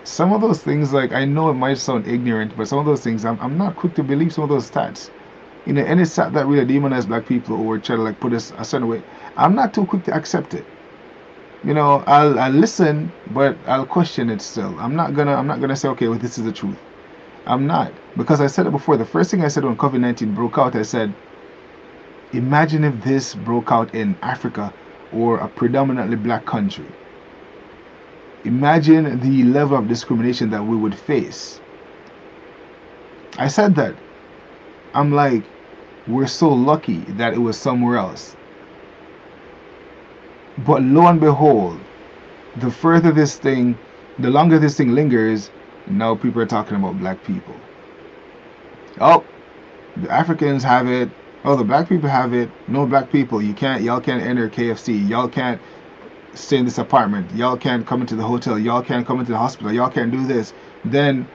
Some of those things, like, I know it might sound ignorant, but some of those things, I'm not quick to believe some of those stats. You know, any stat that really demonize black people or try to like put us a certain way, I'm not too quick to accept it. You know, I'll listen, but I'll question it still. I'm not gonna say, okay, well, this is the truth. I'm not, because I said it before. The first thing I said when COVID-19 broke out, I said, imagine if this broke out in Africa or a predominantly black country. Imagine the level of discrimination that we would face. I said that. I'm like, we're so lucky that it was somewhere else. But lo and behold, the longer this thing lingers, now people are talking about black people. Oh, the Africans have it. Oh, the black people have it. No black people. Y'all can't enter KFC. Y'all can't stay in this apartment. Y'all can't come into the hotel. Y'all can't come into the hospital. Y'all can't do this. Then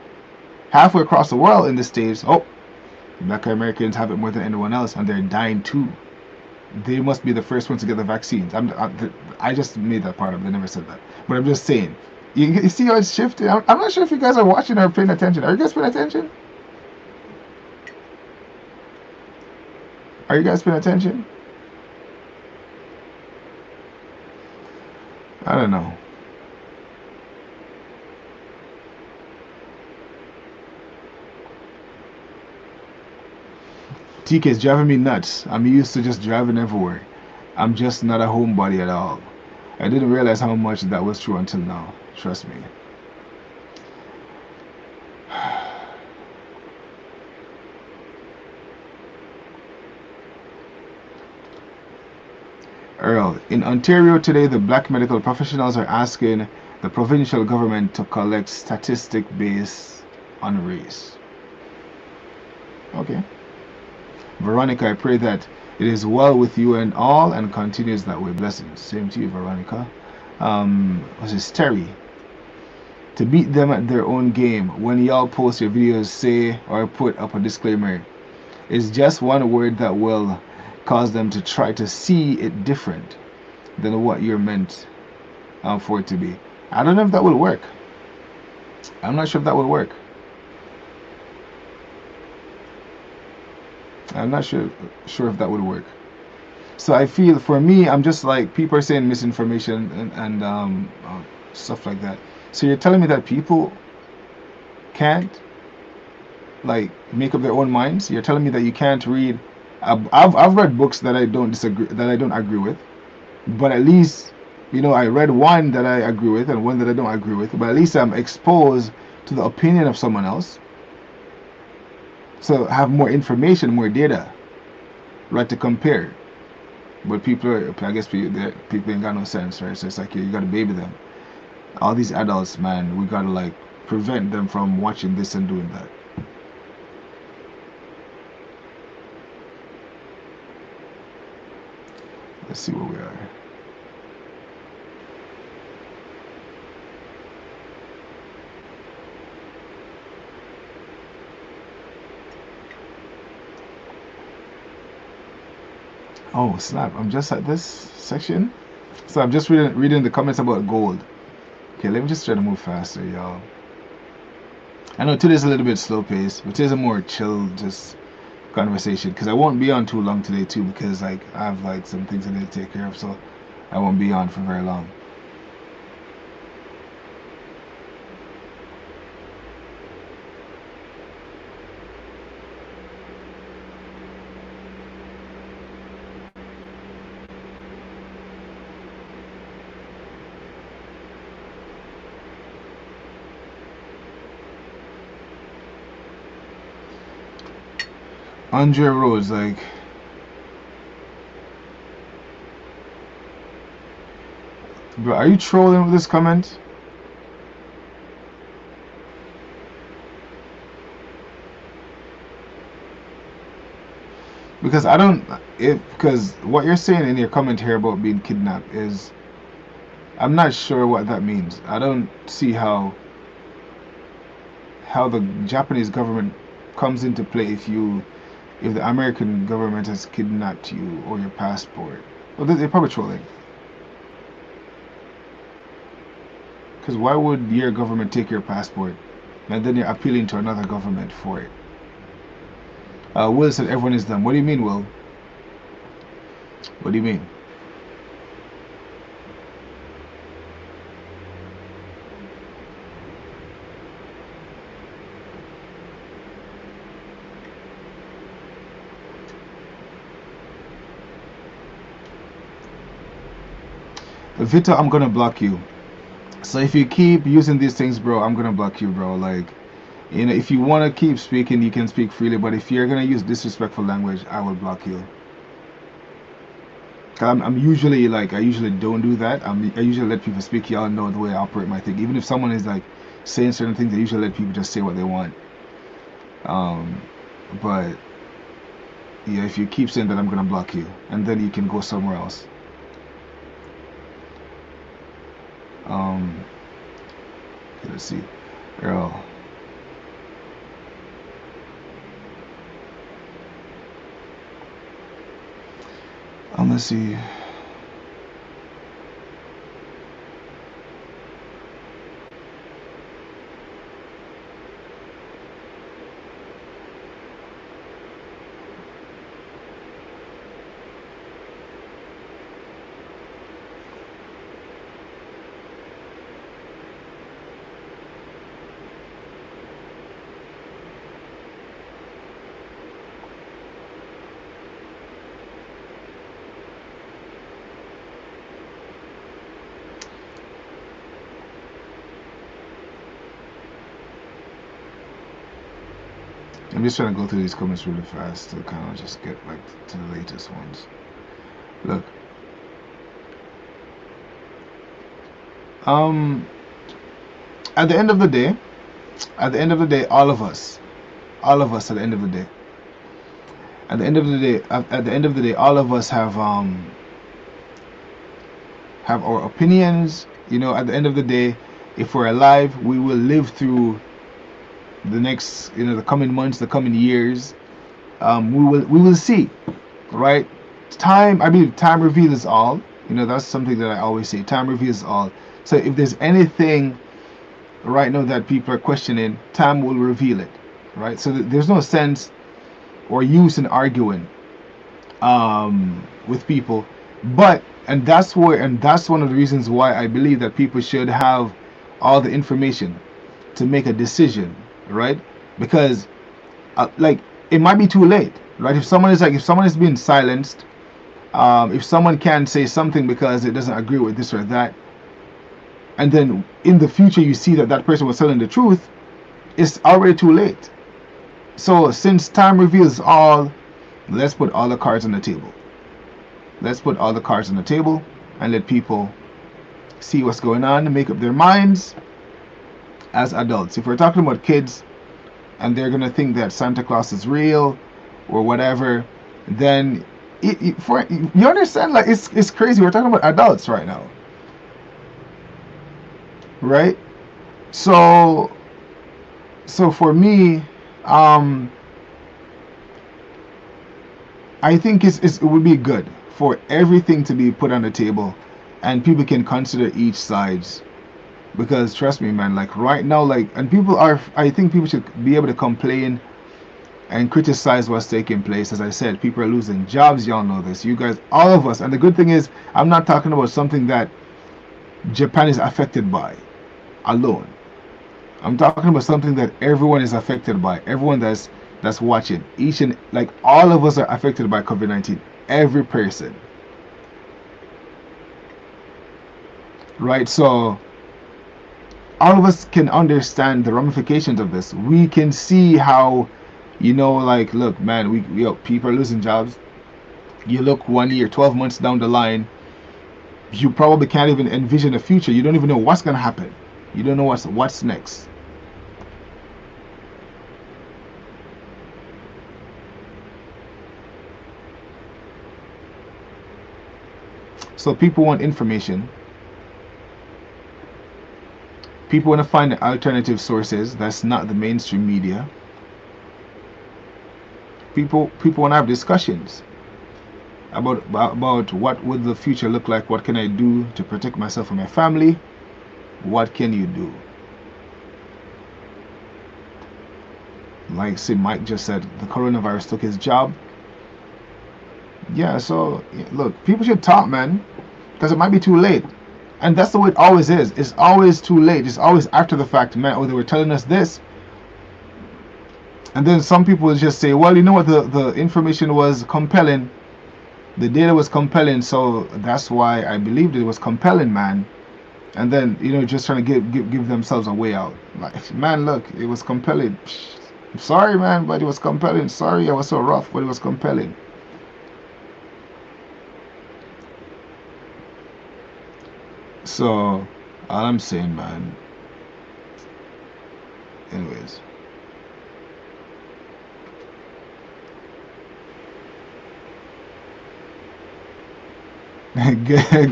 halfway across the world in the States, oh, black Americans have it more than anyone else, and they're dying too. They must be the first ones to get the vaccines. I just made that part up. I never said that. But I'm just saying. You see how it's shifting? I'm not sure if you guys are watching or paying attention. Are you guys paying attention? Are you guys paying attention? I don't know. TK is driving me nuts. I'm used to just driving everywhere. I'm just not a homebody at all. I didn't realize how much that was true until now. Trust me. Earl, in Ontario today, the black medical professionals are asking the provincial government to collect statistic based on race. Okay. Veronica, I pray that it is well with you and all and continues that way. Blessings. Same to you, Veronica. Was this Terry? To beat them at their own game, when y'all post your videos, say or put up a disclaimer. It's just one word that will cause them to try to see it different than what you're meant for it to be. I don't know if that will work. I'm not sure if that will work. I'm not sure if that would work. So I feel, for me, I'm just like, people are saying misinformation and stuff like that. So you're telling me that people can't like make up their own minds. You're telling me that you can't read. I've read books that I don't disagree, that I don't agree with, but at least, I read one that I agree with and one that I don't agree with. But at least I'm exposed to the opinion of someone else, so I have more information, more data, right, to compare. But I guess people ain't got no sense, right? So it's like you gotta baby them. All these adults, man, we gotta like prevent them from watching this and doing that. Let's see where we are. Oh snap! I'm just at this section, so I'm just reading the comments about gold. Okay, let me just try to move faster, y'all. I know today's a little bit slow paced, but today's a more chill, just conversation, because I won't be on too long today too, because like I have like some things I need to take care of, so I won't be on for very long. Andre Rose, like, bro, are you trolling with this comment? Because I don't, because what you're saying in your comment here about being kidnapped is, I'm not sure what that means. I don't see how the Japanese government comes into play if the American government has kidnapped you or your passport. Well, they're probably trolling. Because why would your government take your passport and then you're appealing to another government for it? Will said everyone is dumb. What do you mean, Will? What do you mean? Vito, I'm gonna block you. So if you keep using these things, bro, I'm gonna block you, bro. Like, if you wanna keep speaking, you can speak freely. But if you're gonna use disrespectful language, I will block you. I'm usually like, I usually don't do that. I usually let people speak. Y'all know the way I operate my thing. Even if someone is like saying certain things, I usually let people just say what they want. Um, but yeah, if you keep saying that, I'm gonna block you, and then you can go somewhere else. Okay, let's see, Earl. Let's see. I'm just trying to go through these comments really fast to kind of just get like to the latest ones. Look, at the end of the day, all of us, at the end of the day, all of us have our opinions. At the end of the day, if we're alive, we will live through the next, the coming months, the coming years. We will see, right? I believe time reveals all. That's something that I always say. Time reveals all. So if there's anything right now that people are questioning, time will reveal it, right? So there's no sense or use in arguing with people. And that's one of the reasons why I believe that people should have all the information to make a decision, right? Because like it might be too late, right? If someone is being silenced, if someone can say something because it doesn't agree with this or that, and then in the future you see that that person was telling the truth, it's already too late. So since time reveals all, let's put all the cards on the table. Let's put all the cards on the table and let people see what's going on and make up their minds as adults. If we're talking about kids and they're gonna think that Santa Claus is real or whatever, then you understand, like it's crazy. We're talking about adults right now, right? So for me, um, I think it would be good for everything to be put on the table, and people can consider each sides. Because trust me, man, like right now, like, and people are, I think people should be able to complain and criticize what's taking place. As I said, people are losing jobs. Y'all know this. You guys, all of us. And the good thing is, I'm not talking about something that Japan is affected by alone. I'm talking about something that everyone is affected by. Everyone that's watching. Each and like all of us are affected by COVID-19. Every person. Right? So all of us can understand the ramifications of this. We can see how, like, look, man, people are losing jobs. You look 1 year, 12 months down the line, you probably can't even envision a future. You don't even know what's gonna happen. You don't know what's next. So people want information. People want to find alternative sources that's not the mainstream media. People want to have discussions about what would the future look like. What can I do to protect myself and my family? What can you do? Like, say, Mike just said, the coronavirus took his job. Yeah, so look, people should talk, man, because it might be too late. And that's the way it always is. It's always too late. It's always after the fact, man. Oh, they were telling us this. And then some people will just say, well, you know what? The information was compelling. The data was compelling. So that's why I believed it was compelling, man. And then, just trying to give themselves a way out. Like, man, look, it was compelling. I'm sorry, man, but it was compelling. Sorry, I was so rough, but it was compelling. So, all I'm saying, man. Anyways.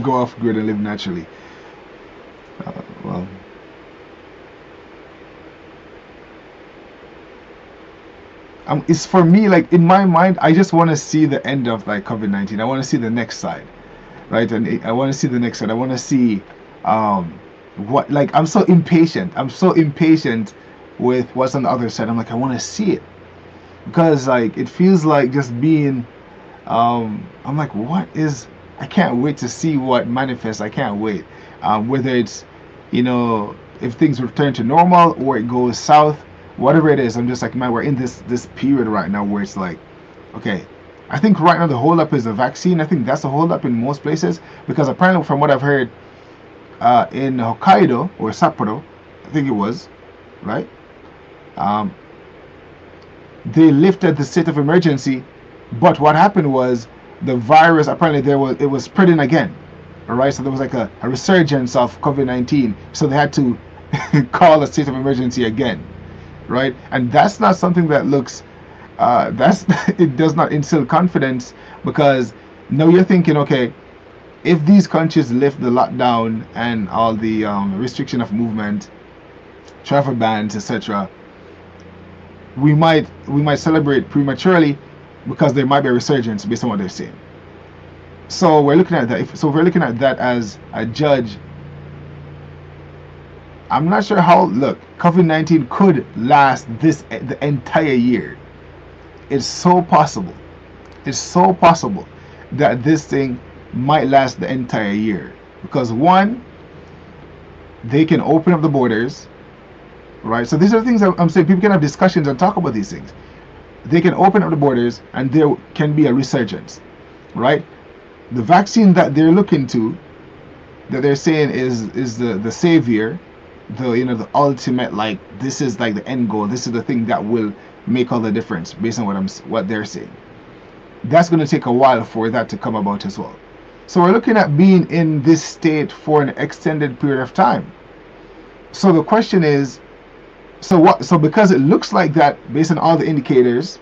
Go off grid and live naturally. Well. It's for me, like, in my mind, I just want to see the end of, like, COVID-19. I want to see the next side. Right, and I want to see the next one. I want to see what, like, I'm so impatient with what's on the other side. I'm like, I want to see it, because like it feels like just being I'm like, I can't wait to see what manifests. I can't wait, whether it's, if things return to normal or it goes south, whatever it is. I'm just like, man, we're in this period right now where it's like, okay, I think right now the holdup is the vaccine. I think that's the holdup in most places, because apparently, from what I've heard, in Hokkaido or Sapporo, I think it was, right? They lifted the state of emergency, but what happened was the virus, apparently it was spreading again, all right? So there was like a resurgence of COVID-19, so they had to call a state of emergency again, right? And that's not something that looks. It does not instill confidence, because now you're thinking, okay, if these countries lift the lockdown and all the restriction of movement, travel bans, etc., we might celebrate prematurely, because there might be a resurgence based on what they're saying. So we're looking at that. So if we're looking at that as a judge, I'm not sure how. Look, COVID-19 could last the entire year. It's so possible. It's so possible that this thing might last the entire year. Because one, they can open up the borders, right? So these are the things I'm saying. People can have discussions and talk about these things. they can open up the borders and there can be a resurgence, right? The vaccine that they're looking to, that they're saying is the savior, the the ultimate, like this is like the end goal. This is the thing that will make all the difference based on what they're saying. That's going to take a while for that to come about as well. So we're looking at being in this state for an extended period of time. So the question is, so what? So because it looks like that, based on all the indicators,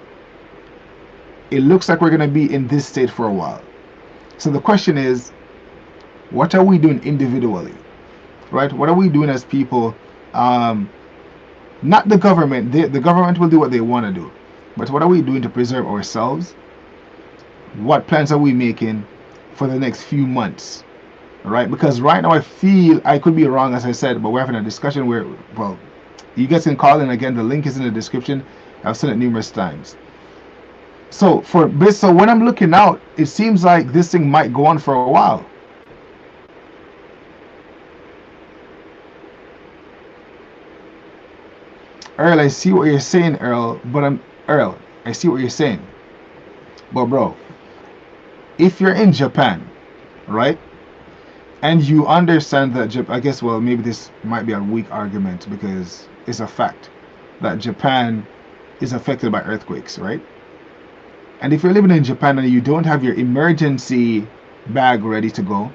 it looks like we're going to be in this state for a while. So the question is, what are we doing individually, right? What are we doing as people? Not the government. The government will do what they want to do, but what are we doing to preserve ourselves? What plans are we making for the next few months, right? Because right now I feel, I could be wrong, as I said, but we're having a discussion where, well, you guys can call in again. The link is in the description. I've said it numerous times. So when I'm looking out, it seems like this thing might go on for a while. Earl, I see what you're saying, Earl, I see what you're saying. But bro, if you're in Japan, right? And you understand that I guess, well, maybe this might be a weak argument because it's a fact that Japan is affected by earthquakes, right? And if you're living in Japan and you don't have your emergency bag ready to go,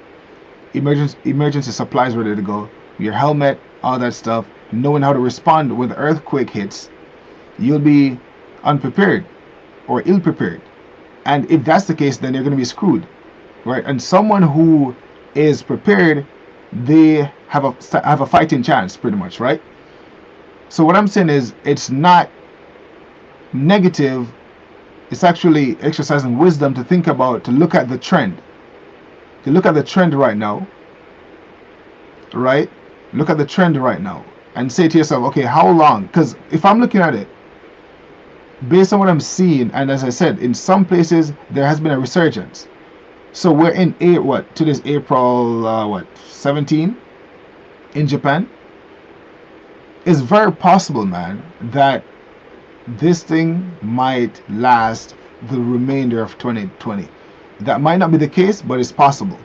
emergency supplies ready to go, your helmet, all that stuff, knowing how to respond when the earthquake hits, you'll be unprepared or ill-prepared. And if that's the case, then you're going to be screwed, right? And someone who is prepared, they have a fighting chance, pretty much, right? So what I'm saying is, it's not negative. It's actually exercising wisdom to think about, to look at the trend. To look at the trend right now, right? Look at the trend right now and say to yourself, okay, how long? Because if I'm looking at it, based on what I'm seeing, and as I said, in some places there has been a resurgence. So we're in today's April 17 in Japan. It's very possible, man, that this thing might last the remainder of 2020. That might not be the case, but it's possible.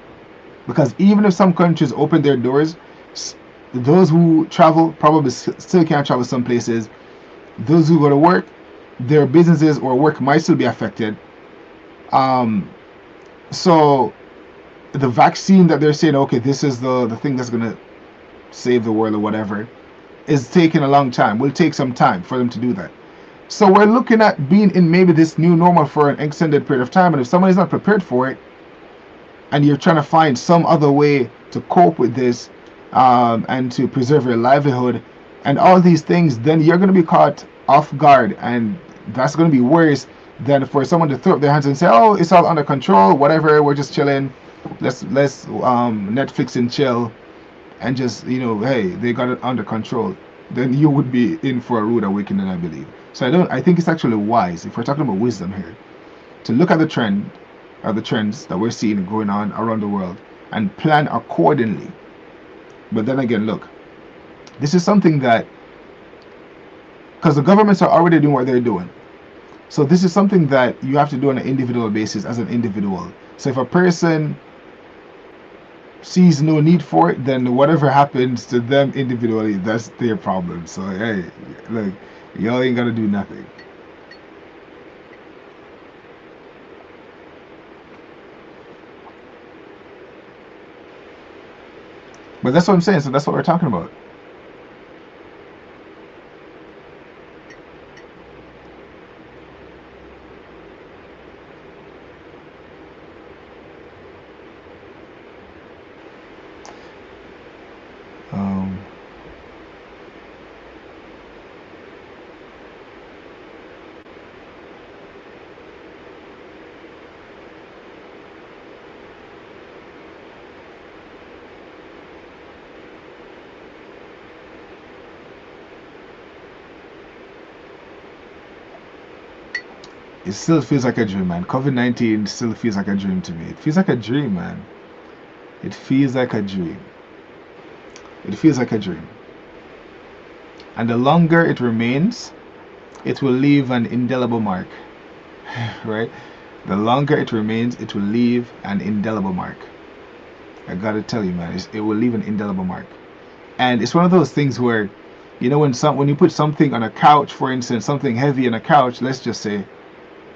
Because even if some countries open their doors, those who travel probably still can't travel some places. Those who go to work, their businesses or work might still be affected. So the vaccine that they're saying, okay, this is the thing that's going to save the world or whatever, is taking a long time. Will take some time for them to do that. So we're looking at being in maybe this new normal for an extended period of time. And if someone is not prepared for it, and you're trying to find some other way to cope with this, and to preserve your livelihood and all these things, then you're going to be caught off guard, and that's going to be worse than for someone to throw up their hands and say, oh, it's all under control, whatever, we're just chilling, let's Netflix and chill, and just, hey, they got it under control. Then you would be in for a rude awakening, I believe. So I think it's actually wise, if we're talking about wisdom here, to look at the trends that we're seeing going on around the world and plan accordingly. But then again, look, this is something that, because the governments are already doing what they're doing, so this is something that you have to do on an individual basis as an individual. So if a person sees no need for it, then whatever happens to them individually, that's their problem. So hey, look, y'all ain't gotta do nothing. But that's what I'm saying. So that's what we're talking about. It still feels like a dream, man. COVID-19 still feels like a dream to me. It feels like a dream, man. It feels like a dream. It feels like a dream. And the longer it remains, it will leave an indelible mark, right? The longer it remains, it will leave an indelible mark. I gotta tell you, man, it will leave an indelible mark. And it's one of those things where, when you put something on a couch, for instance, something heavy on a couch, let's just say,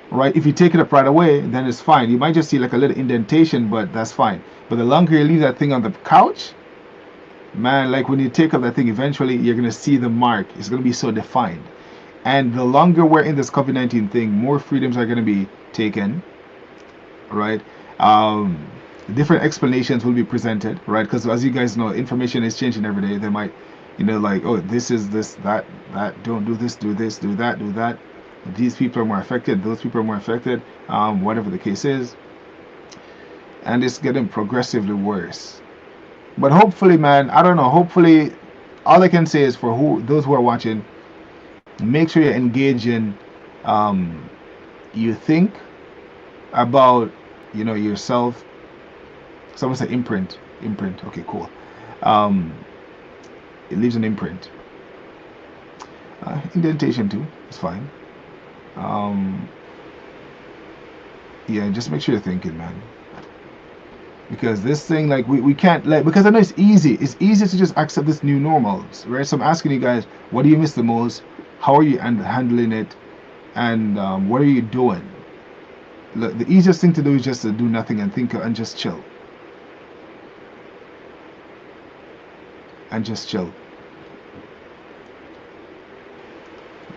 right? If you take it up right away, then it's fine. You might just see like a little indentation, but that's fine. But the longer you leave that thing on the couch, man, like when you take up that thing, eventually you're gonna see the mark. It's gonna be so defined. And the longer we're in this COVID-19 thing, more freedoms are gonna be taken, right? Um, Different explanations will be presented, right? Because as you guys know, information is changing every day. They might, like, oh, this is this, that, don't do this, do that, do that. These people are more affected, those people are more affected, whatever the case is. And it's getting progressively worse. But hopefully, man, I don't know, hopefully, all I can say is for those who are watching, make sure you're engaging, you think about, yourself. Someone said imprint. Okay, cool. Um, it leaves an imprint. Indentation too. It's fine. Um, yeah, just make sure you're thinking, man. Because this thing, like, we can't, like, because I know it's easy. It's easy to just accept this new normals, right? So I'm asking you guys, what do you miss the most? How are you handling it? And what are you doing? Look, the easiest thing to do is just to do nothing and think and just chill. And just chill.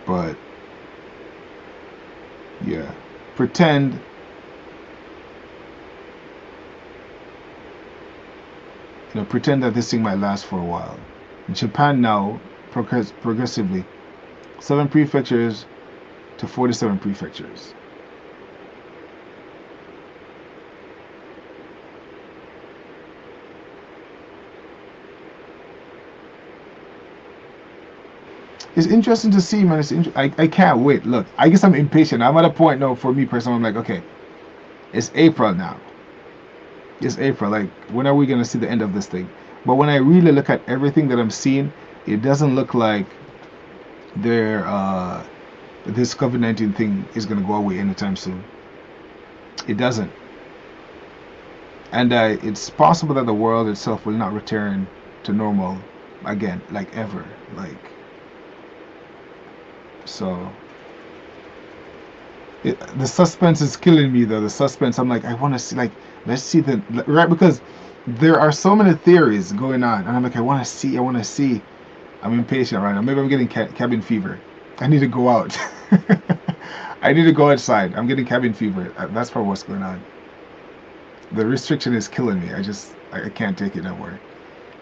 But yeah, pretend pretend that this thing might last for a while. In Japan now, progressively, 7 prefectures to 47 prefectures. It's interesting to see, man. I can't wait. Look, I guess I'm impatient. I'm at a point now, for me personally, I'm like, okay, it's April now. It's April. Like, when are we going to see the end of this thing? But when I really look at everything that I'm seeing, it doesn't look like this COVID-19 thing is going to go away anytime soon. It doesn't. And it's possible that the world itself will not return to normal again, like ever. Like, so the suspense is killing me, though. The suspense, I'm like, I want to see, like, let's see right, because there are so many theories going on, and I'm like, I want to see. I'm impatient right now. Maybe I'm getting cabin fever. I need to go out. I need to go outside. I'm getting cabin fever. That's probably what's going on. The restriction is killing me. I can't take it no more.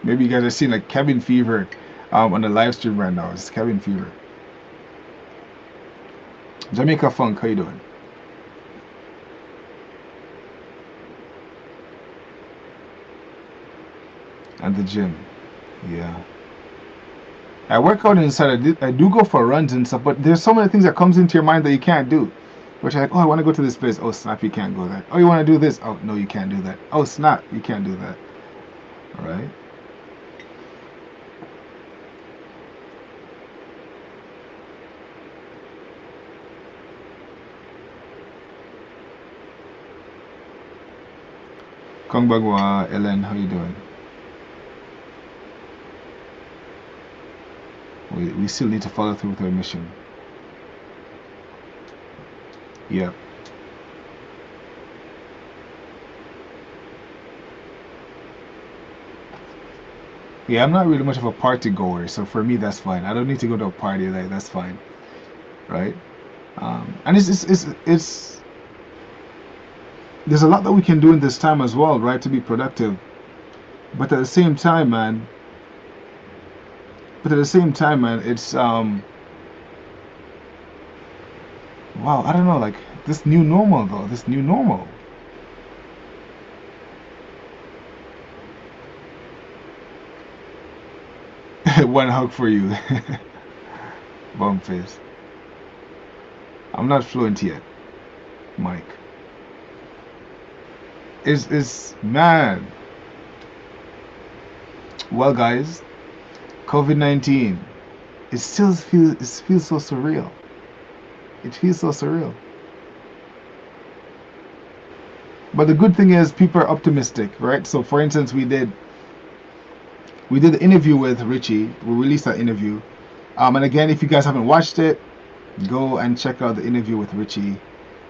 Maybe you guys are seeing like cabin fever on the live stream right now. It's cabin fever. Jamaica Funk, how you doing? And the gym, yeah. I work out inside. I do go for runs and stuff, but there's so many things that comes into your mind that you can't do. Which are like, oh, I want to go to this place. Oh, snap, you can't go there. Oh, you want to do this? Oh, no, you can't do that. Oh, snap, you can't do that. All right. Kongbagwa, Ellen, how you doing? We still need to follow through with our mission. Yeah. Yeah, I'm not really much of a party goer, so for me that's fine. I don't need to go to a party, like that's fine, right? And it's there's a lot that we can do in this time as well, right, to be productive. But at the same time, man, it's wow, I don't know, like this new normal though, this new normal. One hug for you. Bum face. I'm not fluent yet, Mike. It's man. Well, guys, COVID-19. It feels so surreal. It feels so surreal. But the good thing is people are optimistic, right? So for instance, we did the interview with Richie. We released that interview. And again, if you guys haven't watched it, go and check out the interview with Richie.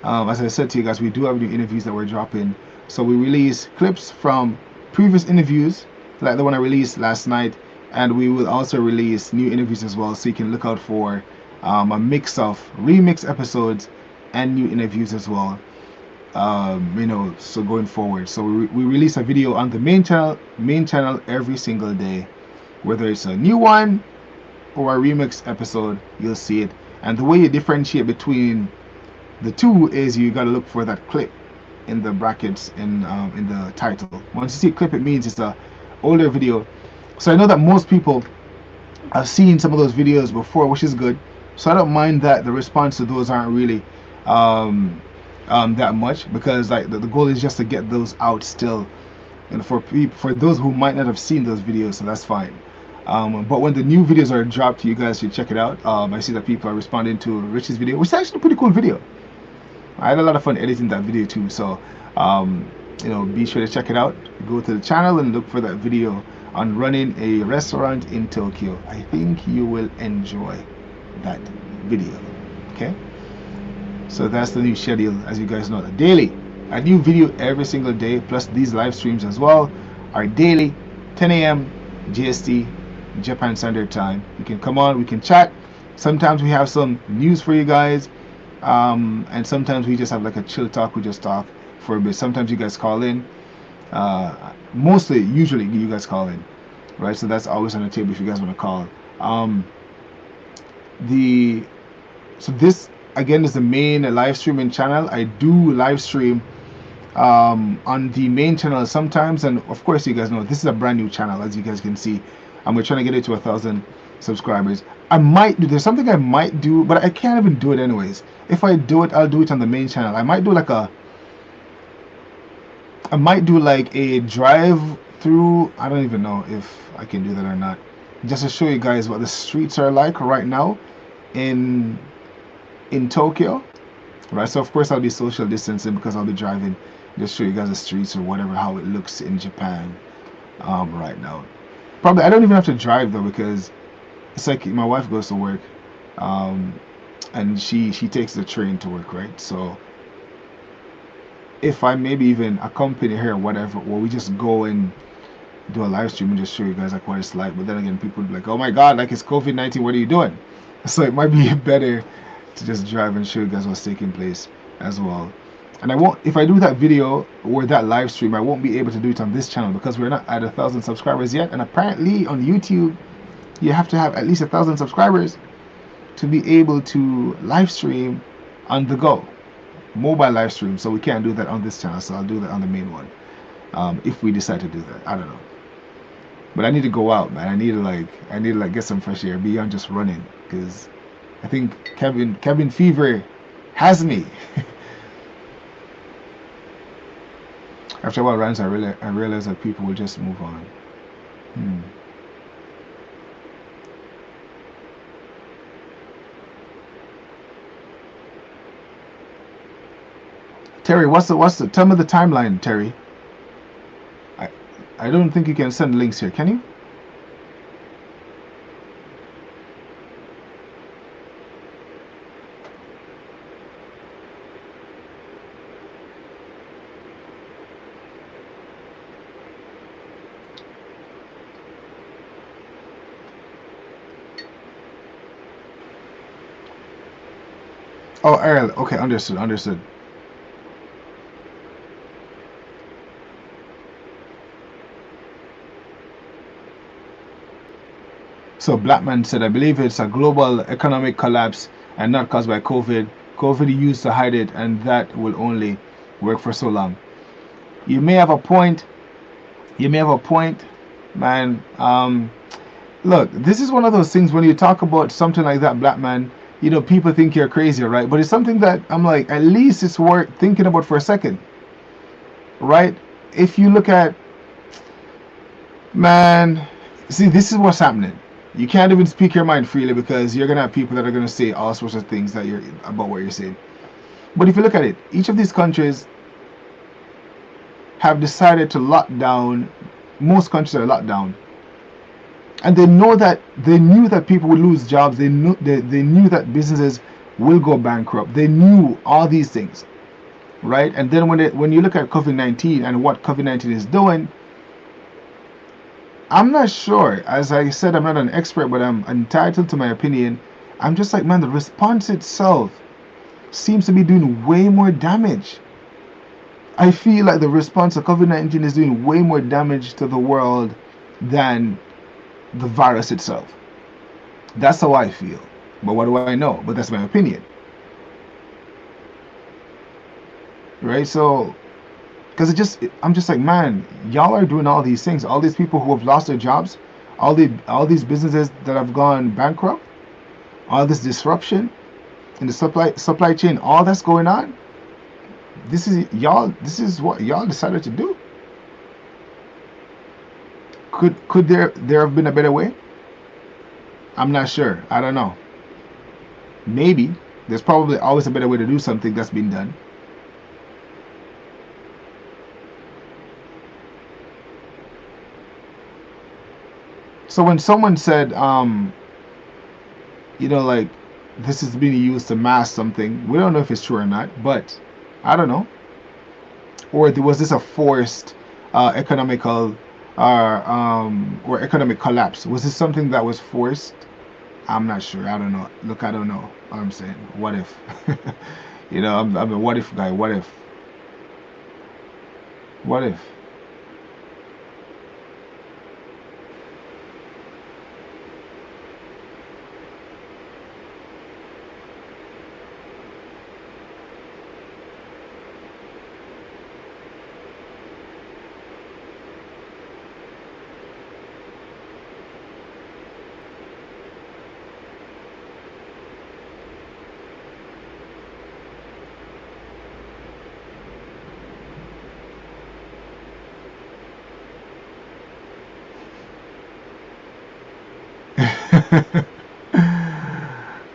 As I said to you guys, we do have new interviews that we're dropping. So we release clips from previous interviews, like the one I released last night, and we will also release new interviews as well. So you can look out for a mix of remix episodes and new interviews as well. So going forward, so we release a video on the main channel every single day, whether it's a new one or a remix episode, you'll see it. And the way you differentiate between the two is you gotta look for that clip in the brackets in the title. Once you see a clip, it means it's a older video. So I know that most people have seen some of those videos before, which is good. So I don't mind that the response to those aren't really that much, because like the goal is just to get those out still, and for those who might not have seen those videos, so that's fine. But when the new videos are dropped, you guys should check it out. I see that people are responding to Rich's video, which is actually a pretty cool video. I had a lot of fun editing that video too, so be sure to check it out. Go to the channel and look for that video on running a restaurant in Tokyo. I think you will enjoy that video. Okay, so that's the new schedule, as you guys know. Daily, a new video every single day, plus these live streams as well are daily, 10 a.m. GST, Japan Standard Time. You can come on, we can chat. Sometimes we have some news for you guys, and sometimes we just have like a chill talk. We just talk for a bit. Sometimes you guys call in. Usually you guys call in, right? So that's always on the table if you guys want to call. So this again is the main live streaming channel. I do live stream on the main channel sometimes, and of course you guys know this is a brand new channel, as you guys can see, and we're trying to get it to 1,000 subscribers. There's something I might do, but I can't even do it anyways. If I do it, I'll do it on the main channel. I might do like a drive through. I don't even know if I can do that or not, just to show you guys what the streets are like right now in Tokyo, right? So of course I'll be social distancing because I'll be driving, just show you guys the streets or whatever, how it looks in Japan right now. Probably I don't even have to drive though, because it's like my wife goes to work, and she takes the train to work, right? So if I maybe even accompany her or whatever, or we just go and do a live stream and just show you guys like what it's like. But then again, people would be like, oh my god, like it's COVID-19, what are you doing? So it might be better to just drive and show you guys what's taking place as well. And I won't, if I do that video or that live stream, I won't be able to do it on this channel because we're not at 1,000 subscribers yet. And apparently on YouTube, you have to have at least 1,000 subscribers to be able to live stream on the go, mobile live stream. So we can't do that on this channel. So I'll do that on the main one, if we decide to do that. I don't know. But I need to go out, man. I need to get some fresh air beyond just running, because I think cabin fever has me. After a while runs, I realize that people will just move on. Terry, what's the tell me the timeline, Terry. I don't think you can send links here, can you? Oh, Ariel. Okay, understood. So Blackman said, I believe it's a global economic collapse and not caused by COVID. COVID used to hide it, and that will only work for so long. You may have a point, man. Look, this is one of those things when you talk about something like that, Blackman, people think you're crazy, right? But it's something that I'm like, at least it's worth thinking about for a second, right? If you look at, man, see, this is what's happening. You can't even speak your mind freely because you're gonna have people that are gonna say all sorts of things that you're about what you're saying. But if you look at it, each of these countries have decided to lock down. Most countries are locked down, and they knew that people would lose jobs. They knew that businesses will go bankrupt. They knew all these things, right? And then when you look at COVID-19 and what COVID-19 is doing, I'm not sure. As I said, I'm not an expert, but I'm entitled to my opinion. I'm just like, man, the response itself seems to be doing way more damage. I feel like the response to COVID-19 is doing way more damage to the world than the virus itself. That's how I feel. But what do I know? But that's my opinion. Right? So, because I'm just like, man, y'all are doing all these things. All these people who have lost their jobs, all these businesses that have gone bankrupt, all this disruption in the supply chain, all that's going on. This is what y'all decided to do. Could there have been a better way? I'm not sure. I don't know. Maybe there's probably always a better way to do something that's been done. So when someone said, like this is being used to mask something, we don't know if it's true or not, but I don't know. Or was this a forced economical or economic collapse? Was this something that was forced? I'm not sure. I don't know. Look, I don't know. All I'm saying, what if? I'm a what if guy. What if? What if?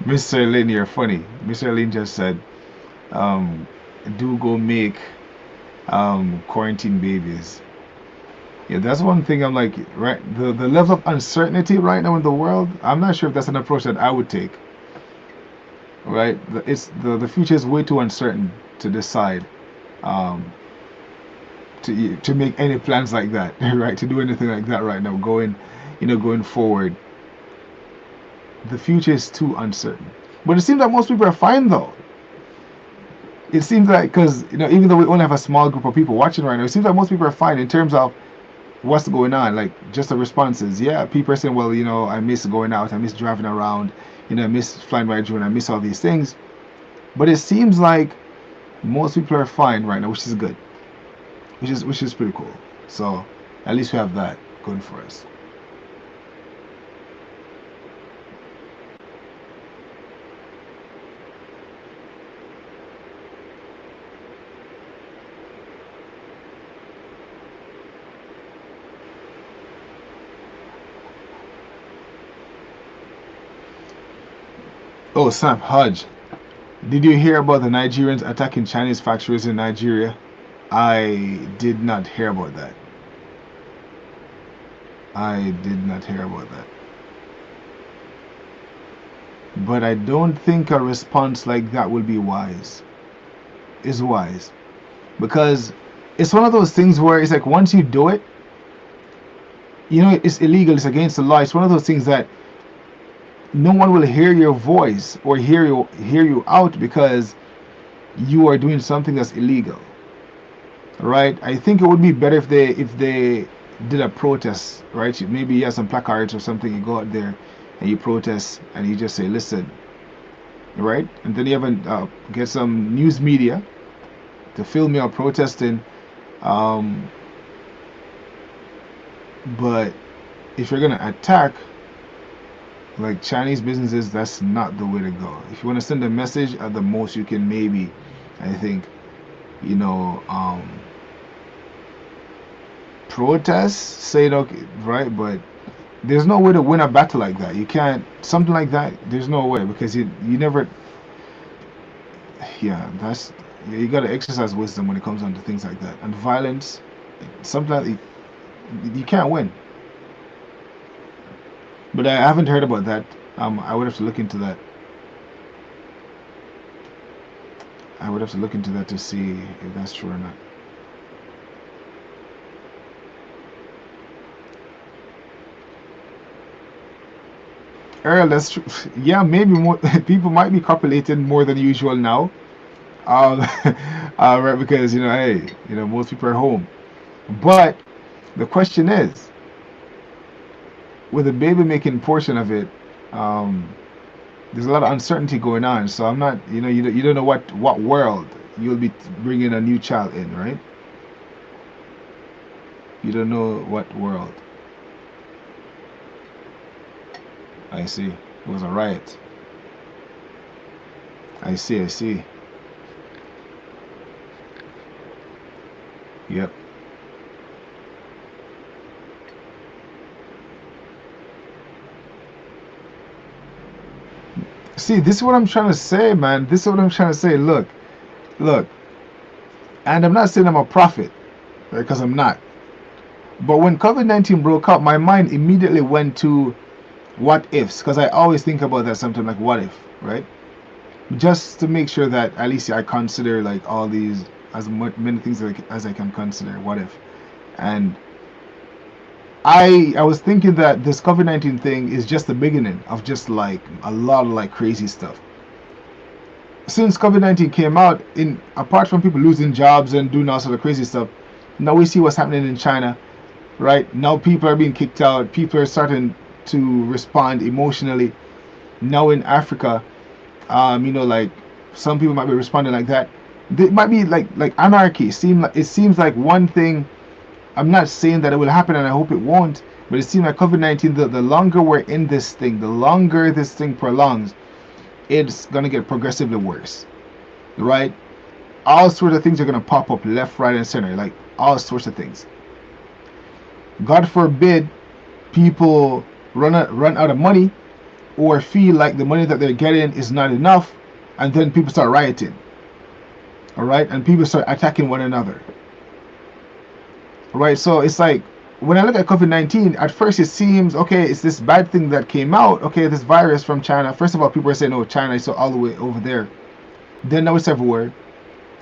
Mr. Lin, you're funny. Mr. Lin just said, um, "Do go make quarantine babies." Yeah, that's one thing. I'm like, right, the level of uncertainty right now in the world. I'm not sure if that's an approach that I would take. Right, the future is way too uncertain to decide um, to make any plans like that. Right, to do anything like that right now. Going forward, the future is too uncertain. But it seems like most people are fine though. It seems like because even though we only have a small group of people watching right now, it seems like most people are fine in terms of what's going on. Like just the responses. Yeah, people are saying, well, I miss going out, I miss driving around, I miss flying my drone, I miss all these things. But it seems like most people are fine right now, which is good, which is pretty cool. So at least we have that going for us. Oh, Sam Hodge, did you hear about the Nigerians attacking Chinese factories in Nigeria? I did not hear about that. I did not hear about that. But I don't think a response like that will be wise. Is wise. Because it's one of those things where it's like once you do it, it's illegal, it's against the law. It's one of those things that no one will hear your voice or hear you out because you are doing something that's illegal. Right? I think it would be better if they did a protest, right? Maybe you have some placards or something, you go out there and you protest and you just say, listen, right? And then you even get some news media to film you protesting. Um, but if you're gonna attack like Chinese businesses, that's not the way to go. If you want to send a message, at the most you can maybe, I think, you know, protest, say it okay, right? But There's no way to win a battle like that. You can't something like that. There's no way because you never. Yeah, that's you got to exercise wisdom when it comes down to things like that. And violence, something like you can't win. But I haven't heard about that. I would have to look into that. I would have to look into that to see if that's true or not. Earl, that's true. Yeah, maybe more people might be copulating more than usual now. Um, right, because hey, most people are home. But the question is, with the baby making portion of it, um, there's a lot of uncertainty going on. So I'm not, you don't know what world you'll be bringing a new child in, right? You don't know what world. I see. It was a riot. I see. I see. Yep. See, this is what I'm trying to say, man. This is what I'm trying to say. Look, and I'm not saying I'm a prophet, right? Because I'm not. But when COVID-19 broke out, my mind immediately went to what ifs, because I always think about that sometimes, like what if, right? Just to make sure that at least I consider like all these as many things as I can consider. What if? And I was thinking that this COVID-19 thing is just the beginning of just like a lot of like crazy stuff. Since COVID-19 came out, in apart from people losing jobs and doing all sort of crazy stuff, now we see what's happening in China, right? Now people are being kicked out. People are starting to respond emotionally. Now in Africa, like some people might be responding like that. It might be like anarchy. It seems like one thing. I'm not saying that it will happen, and I hope it won't. But it seems like COVID-19. The longer we're in this thing, the longer this thing prolongs, it's gonna get progressively worse, right? All sorts of things are gonna pop up left, right, and center, like all sorts of things. God forbid people run out of money or feel like the money that they're getting is not enough, and then people start rioting, all right, and people start attacking one another, right? So it's like when I look at COVID-19, at first it seems okay, it's this bad thing that came out, okay, this virus from China. First of all, people are saying, oh, China is so all the way over there. Then now it's everywhere.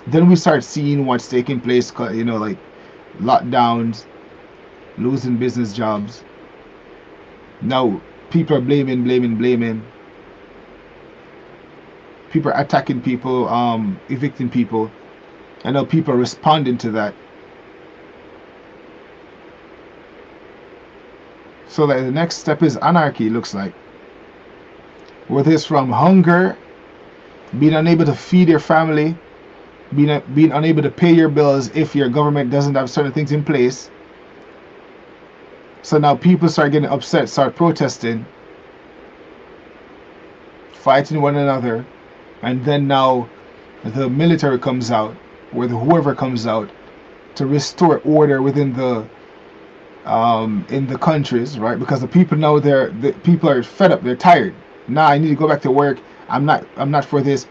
Then we start seeing what's taking place, like lockdowns, losing business jobs. Now people are blaming. People are attacking people, evicting people. I know people are responding to that. So that the next step is anarchy, looks like. Whether it's from hunger, being unable to feed your family, being unable to pay your bills if your government doesn't have certain things in place. So now people start getting upset, start protesting, fighting one another, and then now the military comes out, or whoever comes out, to restore order within the in the countries, right? Because the people now the people are fed up, they're tired. Now I need to go back to work. I'm not for this.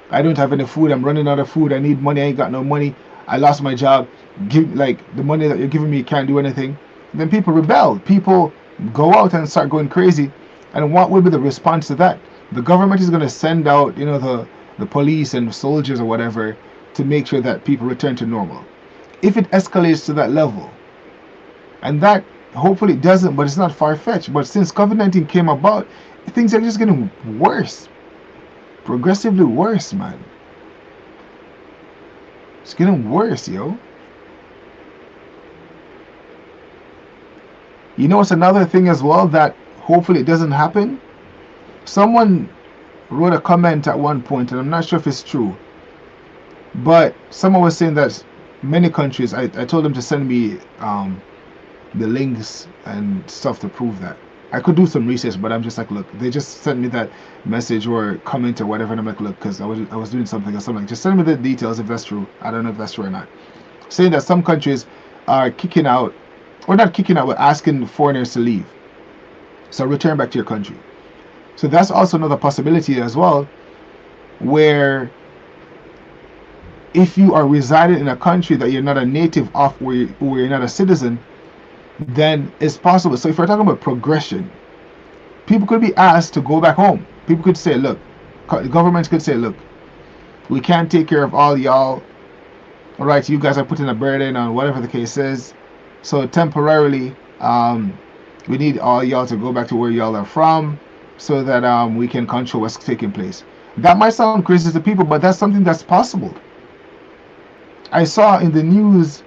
I don't have any food. I'm running out of food. I need money. I ain't got no money. I lost my job. Give like the money that you're giving me can't do anything. Then people rebel. People go out and start going crazy. And what will be the response to that? The government is going to send out, the police and soldiers or whatever to make sure that people return to normal. If it escalates to that level, and that hopefully it doesn't, but it's not far-fetched. But since COVID-19 came about, things are just getting worse, progressively worse, man. It's getting worse, yo. You know, it's another thing as well that hopefully it doesn't happen. Someone wrote a comment at one point, and I'm not sure if it's true, but someone was saying that many countries, I told them to send me the links and stuff to prove that. I could do some research, but I'm just like, look, they just sent me that message or comment or whatever, and I'm like, look, because I was doing something or something. Just send me the details if that's true. I don't know if that's true or not. Saying that some countries are kicking out, or not kicking out, but asking foreigners to leave. So return back to your country. So that's also another possibility as well, where if you are residing in a country that you're not a native of, or you're not a citizen, then it's possible. So if we're talking about progression, people could be asked to go back home. People could say, look, governments could say, look, we can't take care of all y'all. All right, you guys are putting a burden on whatever the case is. So temporarily, we need all y'all to go back to where y'all are from, so that we can control what's taking place. That might sound crazy to people, but that's something that's possible. I saw in the news,